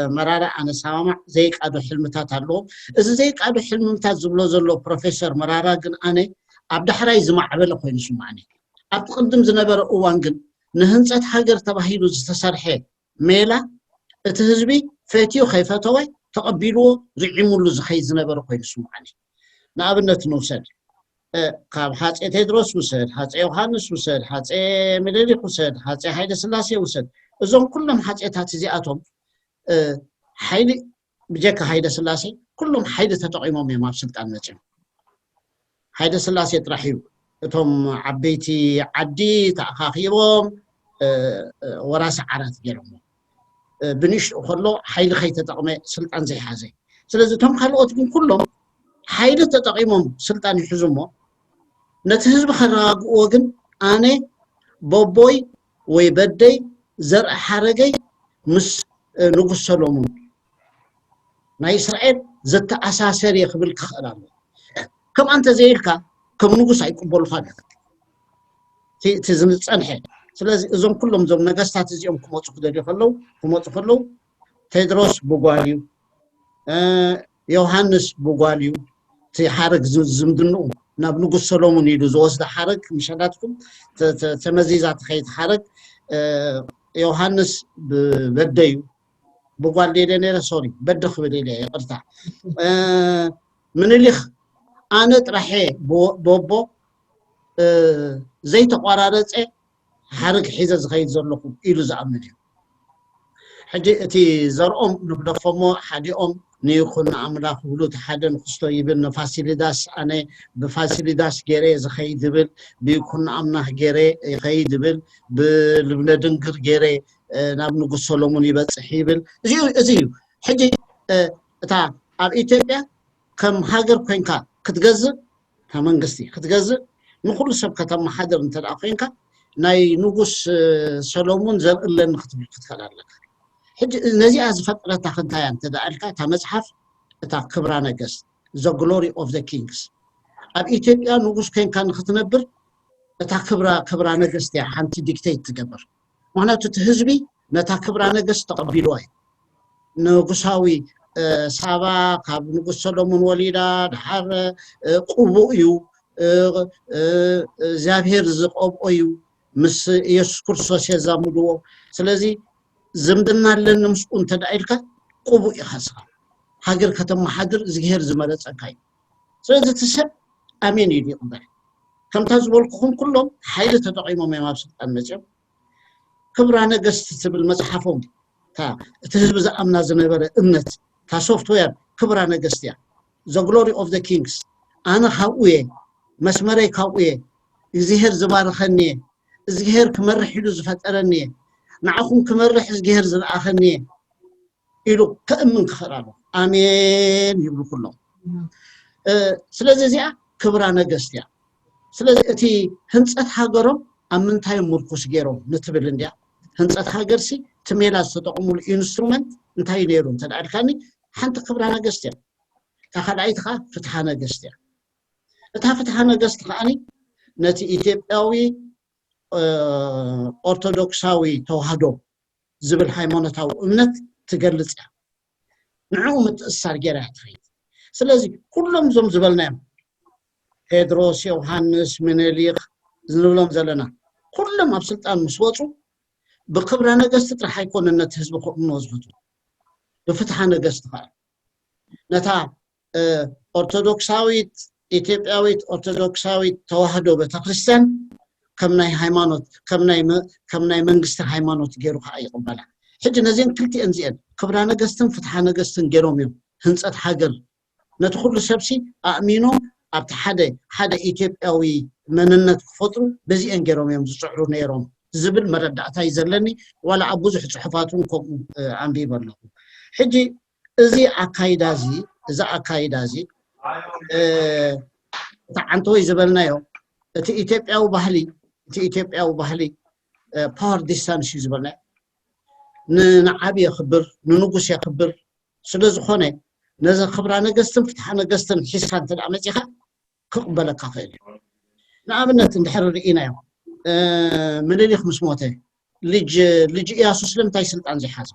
مرارة أنا سامع زيك أدو حلمتات هلو إذا زيك أدو حلمتات زلو بروفيسور مرارة جن أنا أبدا حراي زمع عبلا خوين سمعني أتقدم زنبر أوانجن نهنسات حجر تبهيلو زتسرحي ميلا تهزبي فاتيو خيفاتوي تقبلوا رعيموا له زخي زنبر خوين سمعني نابنة نوسد قام حاتي تدرس وسد حاتي يوحنس وسد حاتي مليليخ وسد حاتي حيدة سلاسي وسد እዞም ኩሎም ሓጨታት እዚኣቶም ሓይሊ ብጀካ ሃይለ ስላሴ ኩሎም ሓይሊ ተጠቂሞም እዮም ኣብ ስልጣን መፅኦም ሃይለ ስላሴ ጥራሕ እዩ እቶም ዓበይቲ ዓዲ ተኣኻኺቦም ወራሲ ዓራት ገይሮም ብንሽኡ ከሎ ሓይሊ ከይተጠቅመ ስልጣን ዘይሓዘ ስለዚ እቶም ካልኦት ግን ኩሎም ሓይሊ ተጠቂሞም ስልጣን ይሕዙ እሞ ነቲ ህዝቢ ከረጋግእዎ ግን ኣነ ቦቦይ ወይ በደይ ዘርአ ሓረገይ ምስ ንጉስ ሰሎሞን ናይ እስራኤል ዘተኣሳሰር ይኽብል ክኽእል ኣሎ ከም አንተ ዘይልካ ከም ንጉስ ኣይቅበሉኻን እቲ ዝፀንሐ ስለዚ እዞም ኩሎም ዞም ነገስታት እዚኦም ክመፁ ክደልዩ ከለው ቴድሮስ ብጓልዩ ዮሃንስ ብጓልዩ እቲ ሓረግ ዝምድንኡ ናብ ንጉስ ሰሎሞን ኢሉ ዝወስደ ሓረግ ምሸላትኩም ተመዚዛ ትኸይድ ሓረግ ዮሃንስ በደዩ بقول لي أنا سوري بدخ بدي لي قرطع من اللي أنا ترحي بوبو زي تقارارات حرق حزز غير زرلكم إلو زعمل حجي تي زرقهم نبدا فمو حدي نيخون عملاق ولود حدا خصو يبن فاسيليداس أنا بفاسيليداس جري زخي دبل بيكون عمنا جري غي دبل بالبندنقر جري ناب نقول سولومون يبصح يبل زيو حجي تا اب ايثيوبيا كم هاجر كوينكا كتغزر كمنغستي كتغزر نقول سب كتم حاضر انت اخينكا ناي نقص سولومون زر لن كتخلالك حجي نزي از فتره تاخنتايا انت دالكا تا مصحف تا كبرى نغست the glory of the kings اب ايثيوبيا نقص كينكا نختنبر تا كبرى نغست يا حنتي ديكتيت تجبر معناته تهزبي نتا كبرى نغست تقبلوه نغساوي سابا كاب نغس سولومون وليدا دحر قبويو زابير زقوبيو مس يسوع كريستوس يزامدو سلازي زمدنا لنا مسؤول تدعيلك قبوي خاصه هاجر كتم حاضر زغير زمرت صكاي سلازي تسب امين يدي قبل كم تزبلكم كلهم حيل تطعيمهم ما سلطان مجم كبرى نغست تبل مصحفهم تا تهزب زامنا زنبره امنت تا سوفتوير كبرى نغستيا the glory of the kings انا خاويه مسمري خاويه زهير زبارخني زهير كمرح يلو زفطرني نعكم كمرح زهير زلاخني يلو كأمن كخرالو امين يبلو كلهم سلازي زيا كبرى نغستيا سلازي اتي هنصت هاغرهم امنتاي مركوس غيرو نتبل انديا هنصت هاغرسي تميلاس تطقمو الانسترومنت انتاي نيرو تدعلكاني حنت كبرى نغستيا تخلعيتها فتح نغستيا فتح نغست خاني نتي ايثيوبياوي ارثوذكساوي توحدو زبل هايمانوتاو امنت تغلص نعو متأثر غيرها تخيل سلازي كلهم زم زبلناهم ቴድሮስ ዮሐንስ ምኒልክ ዝንብሎም ዘለና ኩሎም ኣብ ስልጣን ምስወፁ ብክብረ ነገስት ጥራሕ ኣይኮነነት ህዝቢ ኮኑ ዝፍቱ ብፍትሐ ነገስት ከዓ ነታ ኦርቶዶክሳዊት ኢትዮጵያዊት ኦርቶዶክሳዊት ተዋህዶ ቤተክርስቲያን ከም ናይ ሃይማኖት ከም ናይ መንግስቲ ሃይማኖት ገይሩ ከዓ ይቅበላ ሕጂ ነዚን ክልቲአን ዚአን ክብረ ነገስትን ፍትሐ ነገስትን ገይሮም እዮም ህንፀት ሃገር ነቲ ኩሉ ሰብሲ ኣእሚኖ ኣብቲ ሓደ ኢትዮጵያዊ መንነት ክፈጥሩ በዚአን ገይሮም እዮም ዝፅዕሩ ነይሮም ዝብል መረዳእታ ይዘለኒ ዋላ ኣብ ብዙሕ ፅሑፋቱን ከምኡ ኣንቢበ ኣለኹ ሕጂ እዚ ኣካይዳዚ ተዓንተወይ ዝበልናዮ እቲ ኢትዮጵያዊ ባህሊ ፓወር ዲስታንስ እዩ ዝበልናዮ ንዓብ የኽብር ንንጉስ የኽብር ስለዝኾነ ነዚ ክብራ ነገስትን ፍትሐ ነገስትን ሒዝካ እንተደኣ መፂኻ ክቕበለካ ክእል እዩ ንኣብነት እንድሕር ርኢናዮ ምኒልክ ምስ ሞተ ልጅ ኢያሱ ስለምንታይ ስልጣን ዘይሓዘ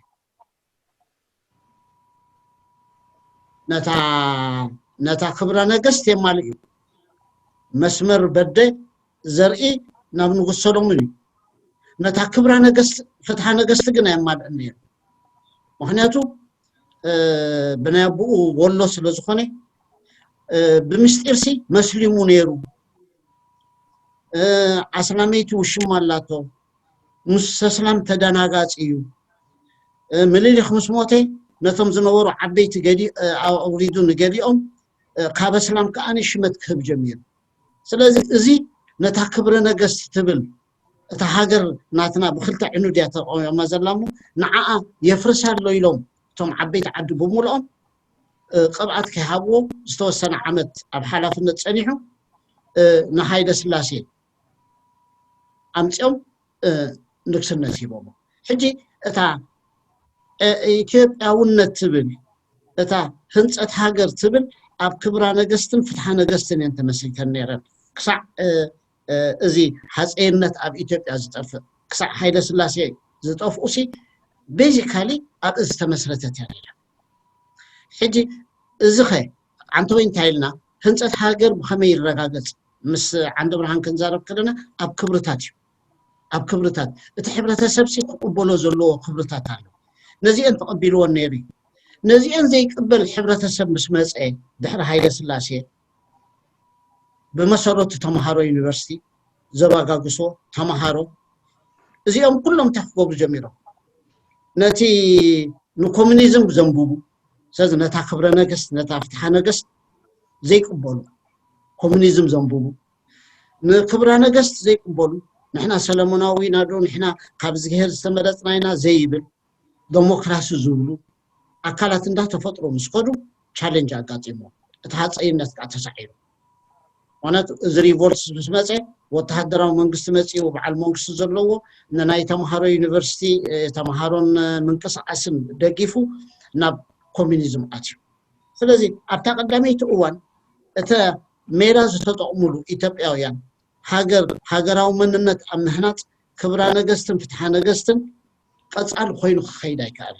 ነታ ክብረ ነገስት የማልእ እዩ መስመር በደ ዘርኢ ናብ ንጉስ ሰሎሞን እዩ ነታ ክብረ ነገስት ፍትሐ ነገስት ግን የማልእ ነይሩ ምክንያቱ ብናይ ኣቦኡ ወሎ ስለዝኾነ ብምስጢርሲ መስሊሙ ነይሩ ዓስራመይቲ ውሽም ኣላቶ مسسلام تدناغاص እዩ مليلي 500 نتم زنورو عبيت غدي اوريدو نغديهم كابسلام كاني شمت كب جميل سلازي ازي نتا كبر نغست تبل اتا هاجر ناتنا بخلت عنو ديا تقوم ما زلامو نعا يفرسال لو يلوم توم عبيت عد بمولهم قبعت كهابو استوسن عمت اب حلافنت صنيحو نحايد سلاسي امصم نكسنت يبوم حجي اتا ኢትዮጵያውነት ትብል እታ ህንጸት ሃገር ትብል ኣብ ክብራ ነገስትን ፍትሐ ነገስትን እንተመሰከር ነይረን ክሳዕ እዚ ሓፀይነት ኣብ ኢትዮጵያ ዝጠፍእ ክሳዕ ሃይለ ስላሴ ዝጠፍኡሲ ቤዚካሊ ኣብ እዚ ተመስረተት ያለ ሕጂ እዚ ኸ አንተ ወይ እንታይልና ህንጸት ሃገር ብኸመይ ይረጋገጽ ምስ ዓንደ ብርሃን ክንዛረብ ከለና ኣብ ክብርታት እዩ ኣብ ክብርታት እቲ ሕብረተሰብ ሲ ቅበሎ ዘለዎ ክብርታት ኣሎ نزيان تقبلون نيري نزيان زي قبل حبرتسب مسمصي دحر هايله سلاسي بمسروت تمهارو يونيفرسيتي زباغاغسو تمهارو زيهم كلهم تحققوا جميرو نتي نو كومونيزم زنبوبو ساز نتا خبر نغس نتا فتح نغس زي قبلوا كومونيزم زنبوبو نخبر نغس زي قبلوا نحنا سلموناوي نادو نحنا كابزغير استمرصناينا زيبل ديمقراطي زولو አካላት እንዳ ተፈጥሮ መስቆዱ ቻሌንጅ አጋጥሞ ተሐጻይነት አተሳይሩ ማለት እዚ ሪቮልት መስመጽ ወታደራዊ መንግስት መጽኡ በዓል መንግስት ዘለዎ ናይ ተማሃሮ ዩኒቨርሲቲ ተማሃሮን መንቀሳቀስን ደጊፉ ናብ ኮሙኒዝም አትዩ ስለዚህ ኣብታ ቀዳመይቲ እዋን እተ ሜራ ዝተጠቅሙሉ ኢትዮጵያውያን ሃገራዊ መንነት ኣብ ምህናጽ ክብራ ነገስትን ፍትሐ ነገስትን قصال خوينو خيدا يكال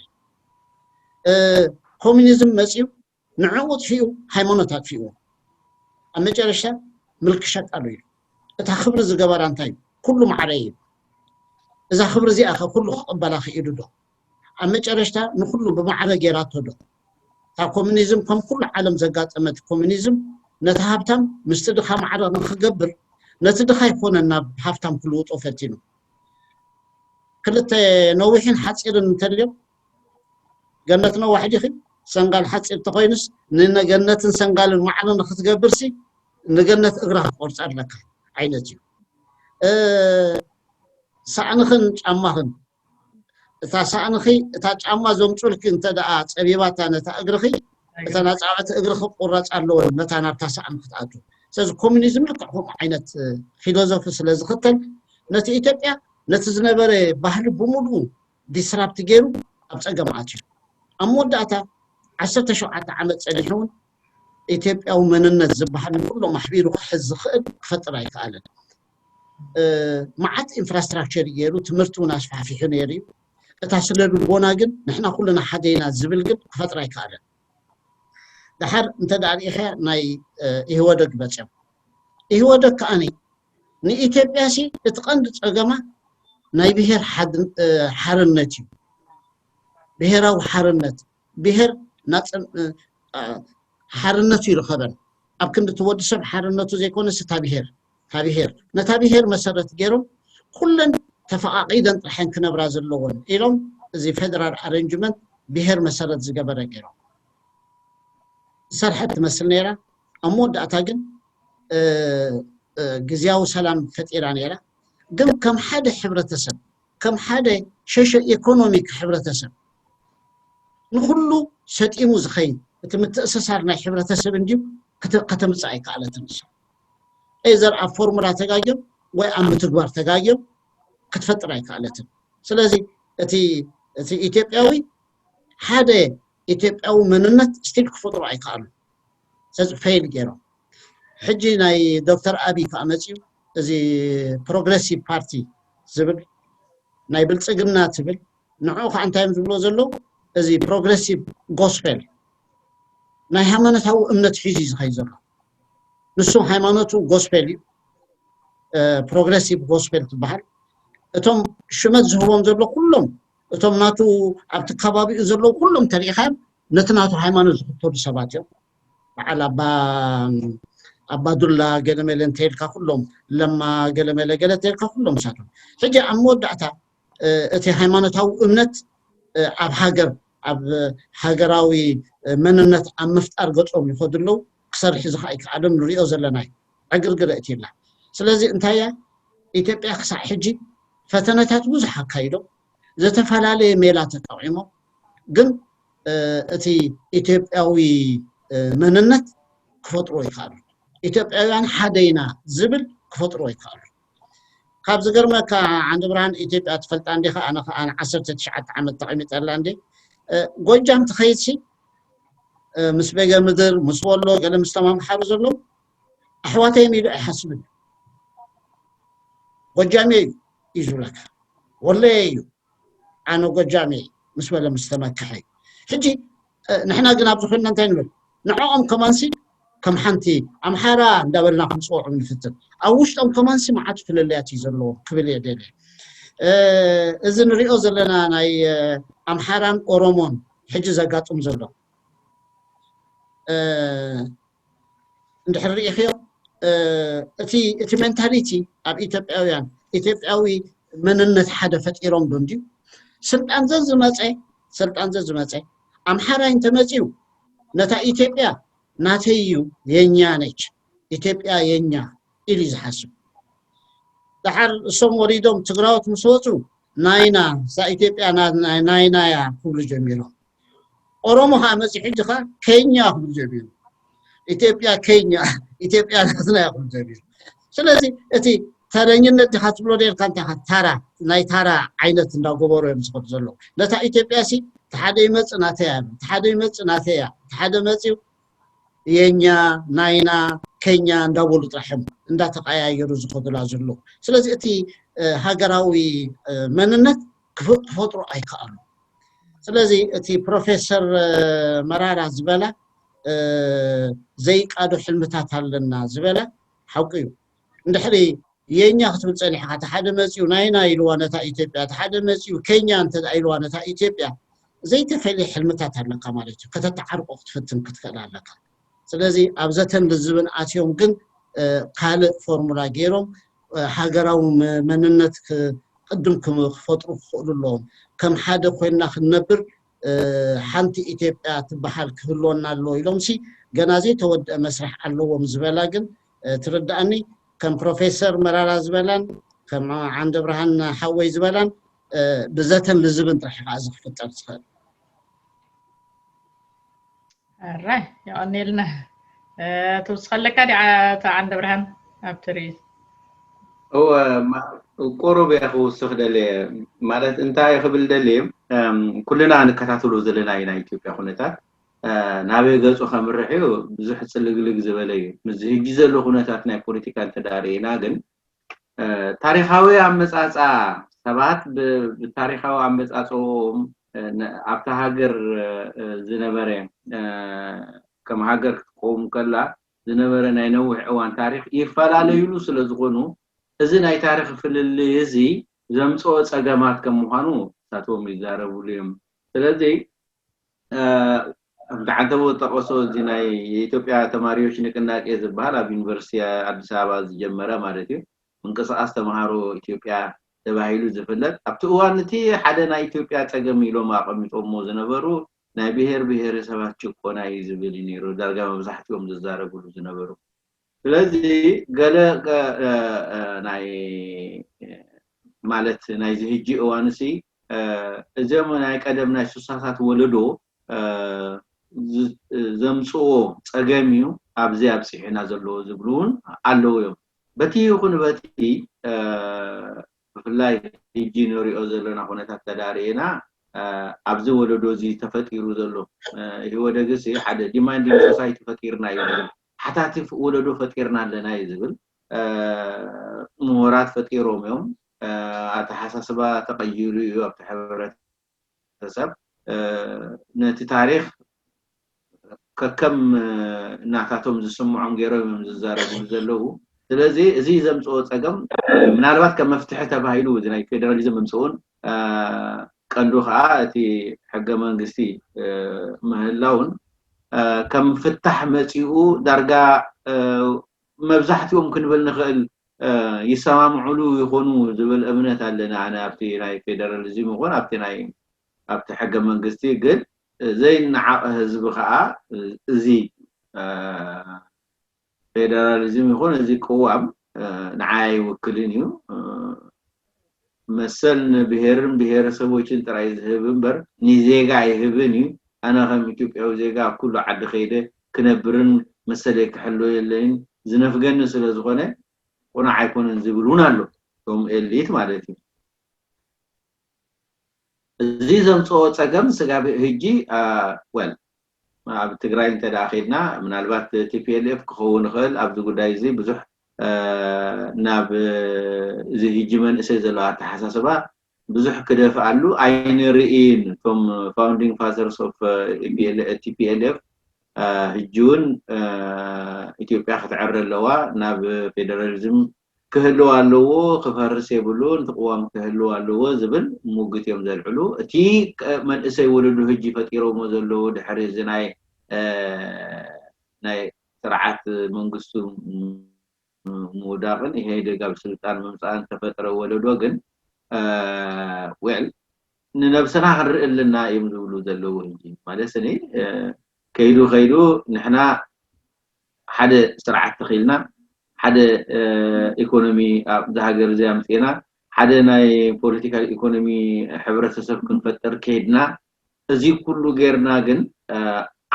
كومونيزم مصيو نعوت فيه هايمونوتات فيه امجرشا ملك شقالو اتا خبر زغبار انتاي كله معري اذا خبر زي اخ كله قبلا خيدو دو امجرشتا نكله بمعرج يراتو دو تا كومونيزم كم كل عالم زغاطمت كومونيزم نتهابتم مستدخا معرض نخغبر نتدخا يكوننا هافتم كله طفتينو كلت نوحين حصيرن ترجم جنتنا واحد يخي سنقال حصير تقوينس نن جنتن سنقال معنا نختغبرسي نجنت اغرا قرص لك عينتي سانخن ጫማህን እታ ሳንኺ እታ ጫማ ዘምጹልክ እንተ ደኣ ጸቢባታ ነታ እግርኺ እታ ናጻዕት እግርኺ ቁራጽ ኣለዎ ነታ ናብታ ሳንኺ ተኣቱ ስለዚ ኮሙኒዝም ልክዕኩም ዓይነት ፊሎሶፊ ስለዝኽተል ነቲ ኢትዮጵያ ነቲ ዝነበረ ባህሊ ብሙሉ ዲስራፕት ገይሩ ኣብ ጸገም ኣትዩ ኣብ መወዳእታ 17 ዓመት ጸኒሑን ኢትዮጵያዊ መንነት ዝበሃል ኩሉ ማሕቢሩ ክሕዝ ዝኽእል ክፈጥር ኣይከኣለን معات infrastructure يرو تمرتو ناس فافيحو نيري اتا سللبونا ግን نحنا كلنا حدينا زبل ግን كفترا يكاله دحر انت داريخه ناي يهودك بچم يهودك كاني ني ኢትዮጵያሲ እትቀንድ ጸገማ ናይ ብሄር ሓርነት ብሄራዊ ሓርነት ብሄር ናጽን ሓርነቱ ይረኸበን ኣብ ክንድ ተወድሰብ ሓርነቱ ዘይኮነ ስታ ብሄር ታብሄር ነታብሄር መሰረት ገይሮም ኩለን ተፈቃቂደን ጥሕን ክነብራ ዘለዎን ኢሎም እዚ ፌደራል አሬንጅመንት ብሄር መሰረት ዝገበረ ገይሮም ሰርሐት መስል ነይራ ኣሞዳታ ግን ግዝያው ሰላም ፈጢራ ነይራ ግን ከም ሓደ ሕብረተሰብ ከም ሓደ ሸሸ ኢኮኖሚክ ሕብረተሰብ ንኩሉ ሰጢሙ ዝኸይ እቲ ምትእስሳር ናይ ሕብረተሰብ እንጂ ከተምጻይ ካለትን ايزر افورمولا تغايو واي ام تغبار تغايو كتفطر ايكالتن سلازي اتي ايثيوبياوي حدا ايثيوبياوي مننت ستيل كفطر ايكالو سز فيل غيرو حجي ناي دكتور ابي كامچيو ازي بروغريسيف بارتي زبل ناي بلصغنا تبل نعو خانتايم زبلو زلو ازي بروغريسيف غوسبل ناي هامنتاو امنت حيزي زخيزر نسو ሃይማኖቱ ጎስፔል ፕሮግሬሲቭ ጎስፔል ትባሃል እቶም ሽመት ዝህቦም ዘሎ ኩሎም እቶም ናቱ ኣብቲ ከባቢኡ ዘሎ ኩሎም ተሪኻም ነትናቱ ሃይማኖት ዝኽተሉ ሰባት እዮም በዓል አባዱላ ገለመለን ተልካ ኩሎም ለማ ገለመለ ገለተልካ ኩሎም ሳቶም ሕጂ ኣብ መወዳእታ እቲ ሃይማኖታዊ እምነት ኣብ ሃገር ኣብ ሃገራዊ መንነት ኣብ ምፍጣር ገጾም ይኸድሉ ክሰርሕ ዝኽእል ከዓዶም ንሪኦ ዘለና ዕግርግረ እቲ ኢላ ስለዚ እንታይ ኢትዮጵያ ክሳብ ሕጂ ፈተነታት ብዙሕ ኣካይዶም ዘተፈላለየ ሜላ ተጠቂሞም ግን እቲ ኢትዮጵያዊ መንነት ክፈጥሮ ይኽእሉ ኢትዮጵያውያን ሓደይና ዝብል ክፈጥሮ ይኽእሉ ካብ ዝገርመካ ዓንዲ ብርሃን ኢትዮጵያ ትፈልጣ እንዲኻ ኣነ ከዓ 19 ዓመት ተቐሚጠ ኣላ እንዴ ጎጃም ትኸይድሲ ምስ በገ ምድር ምስ ወሎ ገለ ምስ ተማምሓሩ ዘለዉ ኣሕዋተይም ኢሉ ኣይሓስብን ጎጃሜ እዩ ዝብለካ ወለየ እዩ ኣነ ጎጃሜ ምስ በለ ምስ ተመክሐ ሕጂ ንሕና ግን ኣብዚ ኮይንና እንታይ ንብል ንዕኦም ከማንሲ ከም ሓንቲ ኣምሓራ እንዳበልና ክንፅውዖም ንፍትን ኣብ ውሽጦም ከማንሲ መዓት ፍልልያት እዩ ዘለዎ ክብል የደልየ እዚ ንሪኦ ዘለና ናይ ኣምሓራን ኦሮሞን ሕጂ ዘጋጥም ዘሎ እንድሕር ሪኢኽዮ እቲ ሜንታሊቲ ኣብ ኢትዮጵያውያን ኢትዮጵያዊ መንነት ሓደ ፈጢሮም ዶ እንድዩ ስልጣን ዘዝመፀ ኣምሓራይ እንተመፂኡ ነታ ኢትዮጵያ ናተዩ የኛ ነች ኢትዮጵያ የኛ ኢሉ ዝሓስብ ድሓር እሶም ወሪዶም ትግራዎት ምስ ወፁ ናይና እዛ ኢትዮጵያ ናይና እያ ክብሉ ጀሚሮም ኦሮሞ ከዓ መፂ ሕጂ ከዓ ኬኛ ክብሉ ጀሚሩ ኢትዮጵያ ኬኛ ኢትዮጵያ ናትና እያ ክብሉ ጀሚሩ ስለዚ እቲ ተረኝነት ዲኻ ትብሎ ኔርካ እንታይ ታራ ናይ ታራ ዓይነት እንዳገበሩ እዮም ዝኸዱ ዘለዉ ነታ ኢትዮጵያ ሲ ተሓደ ይመፅእ ናተያ ተሓደ ይመፅእ ናተያ ተሓደ መፂኡ የኛ ናይና ኬኛ እንዳበሉ ጥራሕም እንዳተቀያየሩ ዝኸዱላ ዘለዉ ስለዚ እቲ ሃገራዊ መንነት ክፈጥሩ ኣይከኣሉ ስለዚ እቲ ፕሮፌሰር መራራ ዝበላ ዘይቃዶ ሕልምታት ኣለና ዝበላ ሓቂ እዩ እንድሕሪ የኛ ክትብል ፀኒሕካ ተሓደ መፂኡ ናይና ኢልዋ ነታ ኢትዮጵያ ተሓደ መፂኡ ኬኛ እንተ ኢልዋ ነታ ኢትዮጵያ ዘይተፈልየ ሕልምታት ኣለካ ማለት እዩ ከተተዓርቆ ክትፍትን ክትክእል ኣለካ ስለዚ ኣብ ዘተን ልዝብን ኣትዮም ግን ካልእ ፎርሙላ ገይሮም ሃገራዊ መንነት ቅድም ክፈጥሩ ክኽእሉ ኣለዎም ከም ሓደ ኮይንና ክንነብር ሓንቲ ኢትዮጵያ ትበሃል ክህልወና ኣሎ ኢሎምሲ ገና ዘይተወድአ መስርሕ ኣለዎም ዝበላ ግን ትርዳእኒ ከም ፕሮፌሰር መራራ ዝበላን ከም ዓንዲ ብርሃን ሓወይ ዝበላን ብዘተን ልዝብን ጥራሕ ከዓ ዝክፍጠር ዝኽእል الرأي يعني لنا توصل لك هذه عند برهان أبتري هو قرب يا أخو السخدلي مالت أنتي قبل دليم كلنا نكتاتلو زلنا هنا إثيوبيا خنتا نابي جزء خمر رحيو بزح تسلق زبالي مزه جزء خناتنا بوليتيكال تدارينا جن تاريخاوي عم مسأسا سبات بتاريخاوي عم مسأسو أبتا هاجر زنبرة كم هاجر قوم كلا زنبرة نينوح عن تاريخ يفعل على يلوس لزغنو إذن أي تاريخ في اللي يزي زمسوت أجمعات كم مهانو ساتوم يزاربوا لهم فلذي بعدها تقصد زناي إثيوبيا تماريوش نكنا كذا بحالا بينفرسيا عدس أباز جمرة مارتي من قصة أستمهارو إثيوبيا تباهيلو زفلت أبتوان نتي حدا إثيوبيا تجميلو ما قمت أمو زنبرو ناي بهير سبات شكونا يزبلينيرو درجة مزحتهم زاربوا زنبرو ስለዚህ ገለ ናይ ማለት ናይ ዝህጂ እዋንሲ እዞም ናይ ቀደም ናይ ሱሳታት ወለዶ ዘምፅኦ ፀገም እዩ ኣብዚ ኣብፅሒና ዘለዎ ዝብሉን ኣለዉ እዮም በቲ ይኹን በቲ ብፍላይ ህጂ ንሪኦ ዘለና ኩነታት ተዳሪእና ኣብዚ ወለዶ እዚ ተፈጢሩ ዘሎ ህይወት ደግሲ ሓደ ዲማንዲንግ ሶሳይቲ ፈጢርና እዩ حتى ولدو فكرنا لنا يزبل مورات فكيروم يوم أتحسسبا تغيري وبتحرر حسب نتي تاريخ كم نعتاتهم زسمو عن غيرهم ززارة زلو ስለዚህ እዚ ዘምጽኦ ጸገም ምናልባት ከመፍትሕ ተባሂሉ ናይ ፌደራሊዝም ምምጽኡን ቀንዱ ከዓ እቲ ሕገ መንግስቲ ምህላውን كم فتح متيو درجة مبزحتهم كنبل نخل يسامعوا يكونوا زبل امنات علينا انا ابتي ناي فيدراليزم يكون ابتي ناي ابتي حق منغستي قل زي نعا حزب خا زي فيدراليزم يكون زي قوام نعاي وكلينيو مثل بهير سبوچن تراي زهبنبر ني زيغا يهبني انا هم ኢትዮጵያው ዜጋ كله عد خيده كنبرن مسلي كحلو يلين زنفغن ስለዝኾነ ሆነ አይኮንን ዝብሉን አሉ ቶም ኤሊት ማለት ነው እዚ ዘምጾ ጸገም ስጋ ህጂ ወል ኣብ ትግራይ ተዳኺድና ምናልባት ቲፒኤልኤፍ ክኸውን ይኽእል ኣብዚ ጉዳይ እዚ ብዙሕ ናብ እዚ ህጂ መንእሰይ ዘለዋ ተሓሳስባ ብዙሕ ክደፍኣሉ ኣይን ርኢን ቶም ፋውንዲንግ ፋዘርስ ኦፍ ቲፒኤልኤፍ ህጂውን ኢትዮጵያ ክትዕረ ኣለዋ ናብ ፌደራሊዝም ክህልው ኣለዎ ክፈርስ የብሉን ተቋም ክህልው ኣለዎ ዝብል ሙግት እዮም ዘልዕሉ እቲ መንእሰይ ወለዱ ህጂ ፈጢሮሞ ዘለዎ ድሕሪ እዚ ናይ ስርዓት መንግስቱ موداغن ይሄ ደጋብ ስልጣን መምጻን ተፈጠረ ወለዶ ግን ወል ንነብስና ክርኢልና ይምዝብሉ ዘለው እንጂ ማለት እኔ ከይዱ ንሕና ሓደ ስርዓት ተኺልና ሓደ ኢኮኖሚ ኣብ ሃገር ዘያምጤና ሓደ ናይ ፖለቲካል ኢኮኖሚ ሕብረተሰብ ክንፈጠር ከይድና እዚ ኩሉ ጌርና ግን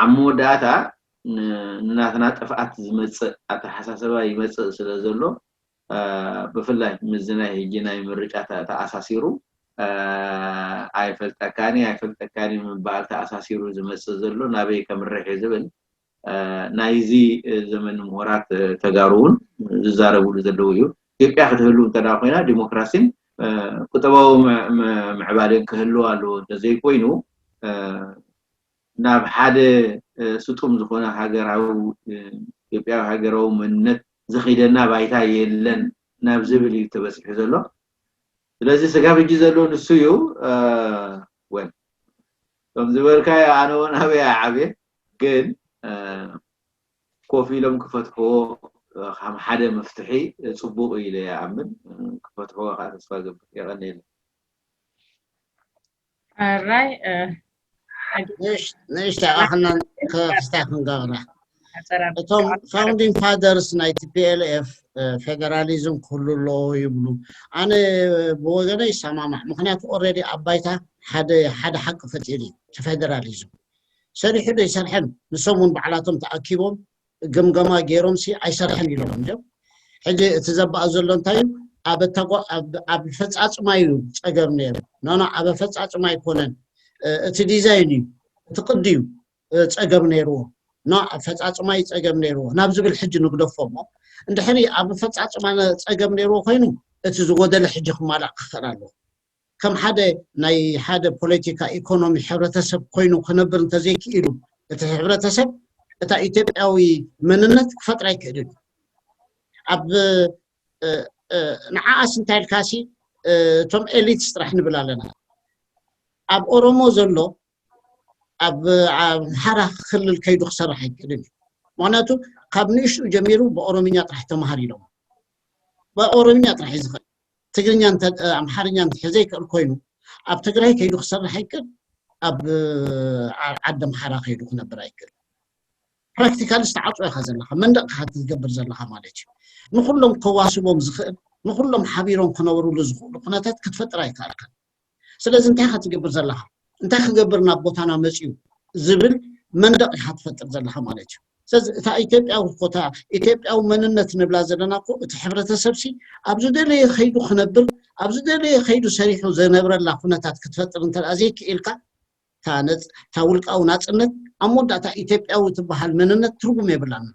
ዓሞዳታ ናትና ጥፍአት ዝመጽእ አተሐሳሰባ ይመጽእ ስለዘሎ በፍላይ ምዝናይ ህጂናይ ምርጫታ ተአሳሲሩ አይፈልጠካኒ ምባል ተአሳሲሩ ዝመጽእ ዘሎ ናበይ ከምርሕ ዝብል ናይዚ ዘመን ምሁራት ተጋሩን ዝዛረቡሉ ዘለው እዩ ኢትዮጵያ ክትህሉ እንተዳ ኮይና ዲሞክራሲን ቁጠባው ምዕባለን ክህሉ አሉ እንደዘይ ኮይኑ ናብ ሓደ ስጡም ዝኾነ ሃገራው ኢትዮጵያ ሃገራው መንነት ዝኺደና ባይታ የለን ናብ ዝብል ይተበጽሕ ዘሎ ስለዚህ ስጋብ እጂ ዘሎ ንሱዩ ወን ከም ዝበልካ ኣነውን ኣብያ ዓብየ ግን ኮፊሎም ክፈትሖ ከም ሓደ መፍትሒ ጽቡቕ ኢለ ይኣምን ክፈትሖ ተስፋ ገብር ይቀኒል راي نيش تاخنا كستاخن غارا توم فاوندينغ فادرز ناي تي بي ال اف فيدراليزم كله لو يبلو انا بوغني سماما مخنيات اوريدي ابايتا حد حق فتيري فيدراليزم سريح دي سرحن نسمون بعلاتهم تاكيبهم جمجما غيروم سي اي سرحن يلوم جو حجي تزبا زلون تايم اب فصاصمايو صغر نير نانا اب فصاصماي كونن እቲ ዲዛይን ተቀዲዩ ጸገም ነይሩ ና ፈጻጽማይ ጸገም ነይሩ ናብ ዝብል ሕጅ ንግደፎሞ እንድሕሪ ኣብ ፈጻጽማ ጸገም ነይሩ ኮይኑ እቲ ዝጎደለ ሕጅ ክማላእ ክኽእላሉ ከም ናይ ሓደ ፖለቲካ ኢኮኖሚ ሕብረተሰብ ኮይኑ ክነብር እንተዘይክኢሉ እቲ ሕብረተሰብ እታ ኢትዮጵያዊ መንነት ክፈጥራ ይክእል ኣብ ንዓኣስ እንታይ ልካሲ ቶም ኤሊት ስራሕ ንብል ኣለና ኣብ ኦሮሞ ዘሎ ኣብ ሓራ ክልል ከይዱ ክሰርሕ ይክእል ምክንያቱ ካብ ንእሽቱ ጀሚሩ ብኦሮምኛ ጥራሕ ተማሃር ኢሎም ብኦሮምኛ ጥራሕ ይዝኽእል ትግርኛ ኣምሓርኛ እንተዘይ ክእል ኮይኑ ኣብ ትግራይ ከይዱ ክሰርሕ ይክእል ኣብ ዓዲ ኣምሓራ ከይዱ ክነብር ይክእል ፕራክቲካሊ ዝተዓፅወ ኢኻ ዘለኻ መንደቕ ኢኻ ትገብር ዘለኻ ማለት እዩ ንኩሎም ከዋስቦም ዝኽእል ንኩሎም ሓቢሮም ክነብሩሉ ዝኽእሉ ኩነታት ክትፈጥራ ይከኣልካ ስለዚህ እንታይ ክትገብር ዘለኻ እንታይ ክገብርና ቦታና መጽዩ ዝብል መንደቕ ኢኻ ትፈጥር ዘለኻ ማለት እዩ ስለዚህ እታ ኢትዮጵያዊ ኮታ ኢትዮጵያዊ መንነት ንብላ ዘለና እኮ እቲ ሕብረተሰብ ሲ ኣብ ዝደለየ ከይዱ ክነብር ኣብ ዝደለየ ከይዱ ሰሪሑ ዝነብረላ ኩነታት ክትፈጥር እንተዘይ ክኢልካ ታ ውልቃዊ ናጽነት ኣብ መወዳእታ ኢትዮጵያዊ ትበሃል መንነት ትርጉም የብላን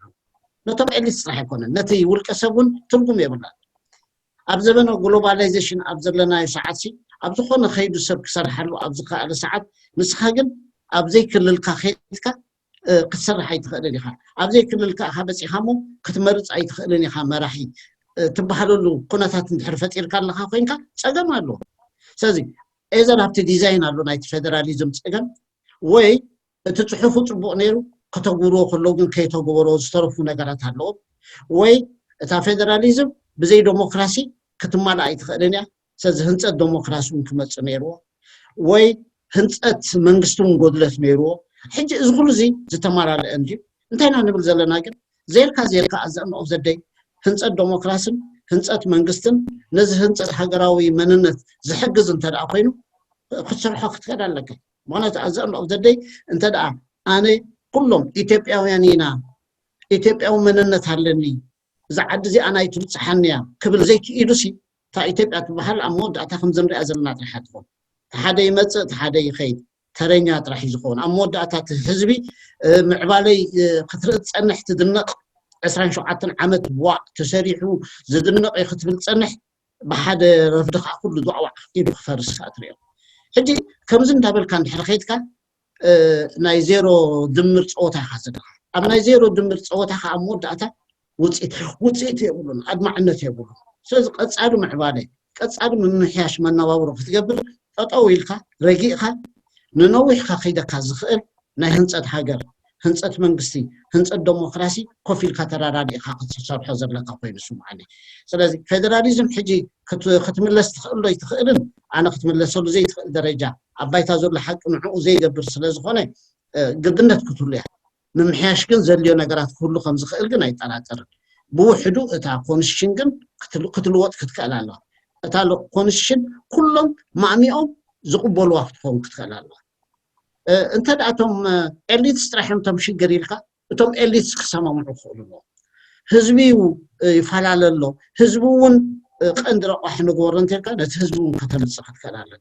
ነቶም ኤሊት ስራሕ ኣይኮነን ነቲ ውልቀ ሰብን ትርጉም የብላን ኣብ ዘመነ ግሎባላይዜሽን ኣብ ዘለናዮ ሰዓት ሲ ኣብ ዝኾነ ከይዱ ሰብ ክሰርሓሉ ኣብ ዝኸኣለ ሰዓት ንስኻ ግን ኣብ ዘይክልልካ ኸይድካ ክትሰርሕ ኣይትኽእልን ኢኻ ኣብ ዘይክልልካ ኢኻ በፂኻሞ ክትመርፅ ኣይትኽእልን ኢኻ መራሒ ትበሃለሉ ኩነታት እንድሕር ፈጢርካ ኣለኻ ኮይንካ ፀገም ኣሎ ስለዚ ኤዘር ኣብቲ ዲዛይን ኣሎ ናይቲ ፌደራሊዝም ፀገም ወይ እቲ ፅሑፉ ፅቡቕ ነይሩ ከተግብሮ ከለዉ ግን ከይተግበሮ ዝተረፉ ነገራት ኣለዎ ወይ እታ ፌደራሊዝም بزي ديمقراطي كتمال أي تخلينيا سز هنصت ديمقراطي كمتص نيرو وي هنصت منغستون قدلت نيرو حج زغلو زي زتمال على انجي انتينا نبل زلنا كن زيركا أزم أو زدي هنصت ديمقراطي هنصت منغستن نز هنصت حجراوي مننت زحجز انت دا كوينو خسرحو كتكدالك معنات أزم أو زدي انت دا أنا كلهم إثيوبياويانينا إثيوبياو مننت هلني زعد زي أنا يتبصحنيا قبل زي كيدوسي تا إثيوبيا تبحر أمود أتاخم زمري أزلنا تحدهم حدا يمص حدا يخيد ترينيا راح يزخون أمود أتات حزبي معبالي خطرت صنح تدنق 27 عمت بوا تسريحو زدنق يختبل صنح بحد رفدخ كل دعوة يدو فرس أتريو حجي كمزن دابل كان حرخيتك ناي زيرو دمر صوتا حسدها أما ناي زيرو دمر صوتا أمود أتا وصيت يقولون أدمعنت يقولون سوز قصادو معبالي قصادو من محياش من نواورو فتقبل تطويلك رقيقك ننويخ خيدك زخل ناي هنصت حاجر هنصت منغستي هنصت ديمقراطي كوفيل كترارادي خاص صرح زبلك كوين سمعني سلازي فيدراليزم حجي ختملس تخلو يتخلن انا ختملسو زي درجه ابايتا زول حق نعو زي يقبر سلازخونه قدنت كتوليا ممحياش كن زليو نغرات كله خمس خيل كن ايطراطر بوحدو اتا كونشن كن كتلوط كتكالالا اتا كونشن كلهم معميهم زقبل وقت فوق كتكالالا انت داتهم اليت استراحهم تمشي غريلكا اتم اليت كسمو مخولو حزبيو يفعلالله حزبون قندر احنا غورنتلكا نت حزبون كتلصخ كتكالالا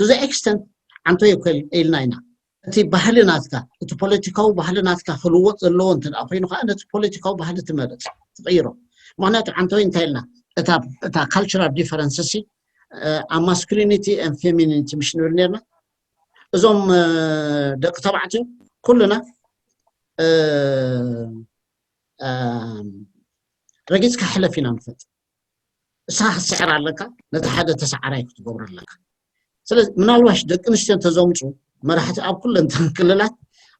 to the extent انت يكل الناينا تي بحلناتك تو بوليتيكاو بحلناتك خلوت زلو انت اخينو خا انت بوليتيكاو بحل تمرص تغيرو معناته انت انتلنا اتا cultural differences masculinity and femininity مش نورنا ازوم دق تبعته كلنا رجيتك حلفينا نفت صح السعر عليك نتحدث تسعراي تقبر لك سلازي منالواش دق نشتن تزومصو مرحت اب كل انت كللات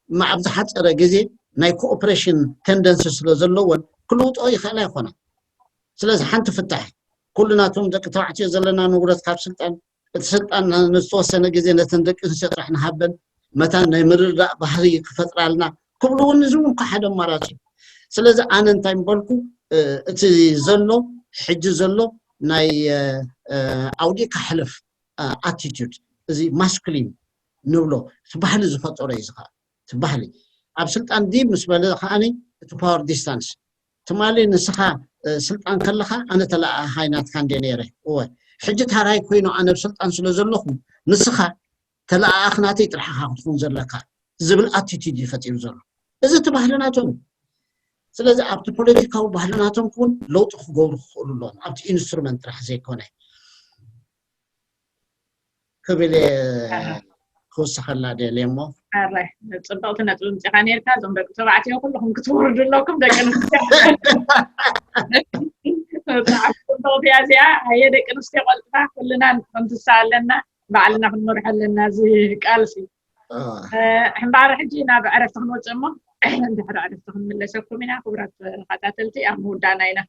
مع ابزحات رجزي ناي كوبريشن تندنسز لزلون كله طوي خلا يخونا سلازي حنت فتح كلنا توم دق تبعتي زلنا نورت كاب سلطان السلطان نستوسن غزي نتندق نشطرح نحبن متى نمرر بحري كفطرالنا كله نزوم كحد مراتي سلازي انا انت مبلكو اتي زلو حج زلو ناي اودي كحلف attitude زي masculine نبلو تبحلي زفطور يزخا تبحلي ابسلطان دي بالنسبه لي خاني تو باور ديستانس تمالي نسخه سلطان كلخا انا تلا هاينات كان دينيره هو حجت هراي كوينو انا بسلطان سلازلخو نسخه تلا اخناتي طرحها تكون زلكا زبل اتيتيود يفطير زلو اذا تبحلناتهم سلازي ابت بوليتيكاو بحلناتهم كون لوط خغور خولون ابت انسترومنت راح زي كونه قبل خوص خلا دي ليمو الله تصبقتنا تقول امتحانيركا زوم دك تبعتي كلهم كتورد لكم دقن تعرفوا يا زيا هي دك نستي قلتها كلنا نتسالنا بعلنا بنروح لنا زي قالسي احنا بعرف حجينا بعرف تخنوت امه انت عرفت تخن من لسكم هنا خبرات قتاتلتي اموداناينا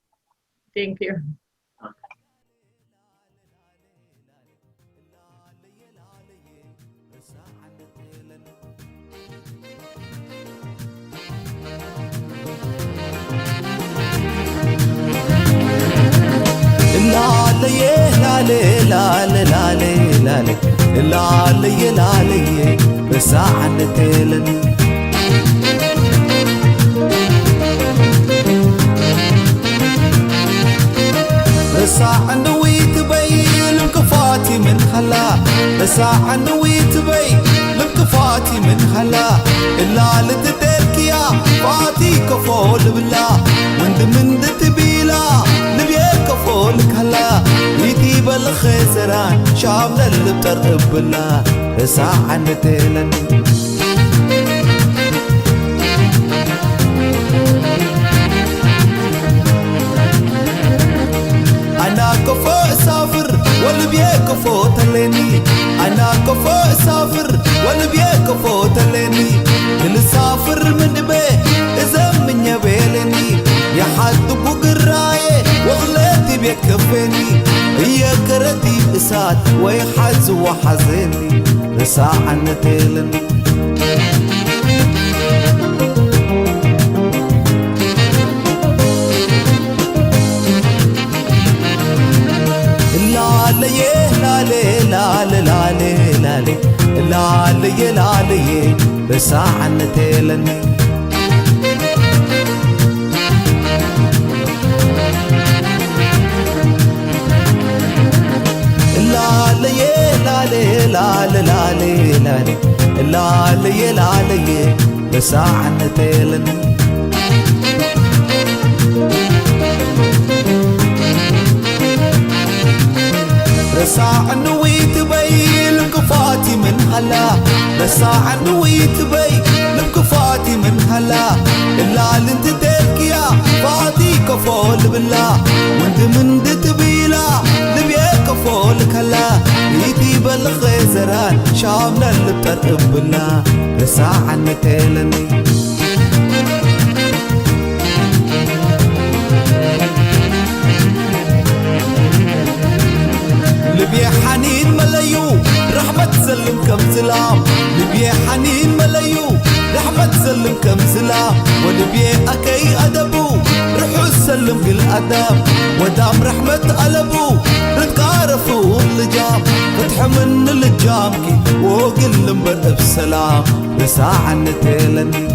ثانك يو لا بساعة نتيلن بساعة نويت بي لمكفاتي من خلا بساعة نويت بي لمكفاتي من خلا إلا لتدرك يا فاتي كفول بلا من تبيلا نبيك فولك هلا ويتي بالخسران شامل اللي بترقب بلا ساعة نتيلن أنا كفو سافر والبيك فو تلني أنا كفو سافر والبيك فو تلني كل سافر من بي إذا من يبيلني يا حد بقراية يكفيني هي كردي بإسات ويحز وحزيني رساع عنتيلني لالي بساعة نتيلني لالي بساعة نتيلني رساع نويت بي لمكفاتي من هلا رساع نويت بي لمكفاتي من هلا إلا لنت تركيا فاتي كفول بالله وانت من دتبيلا لبيا كفول كلا يتي بالخيزران شامنا اللي بترقب بالله رساع نتيلني لبي حنين ملايو رحمة تسلم كم سلام لبي حنين ملايو رحمة تسلم كم سلام ولبي أكي أدبو رحو سلم كل أدب ودام رحمة قلبو رتقارفو اللجام فتح من اللجام كي وقل لمبر بسلام رساعة نتيلني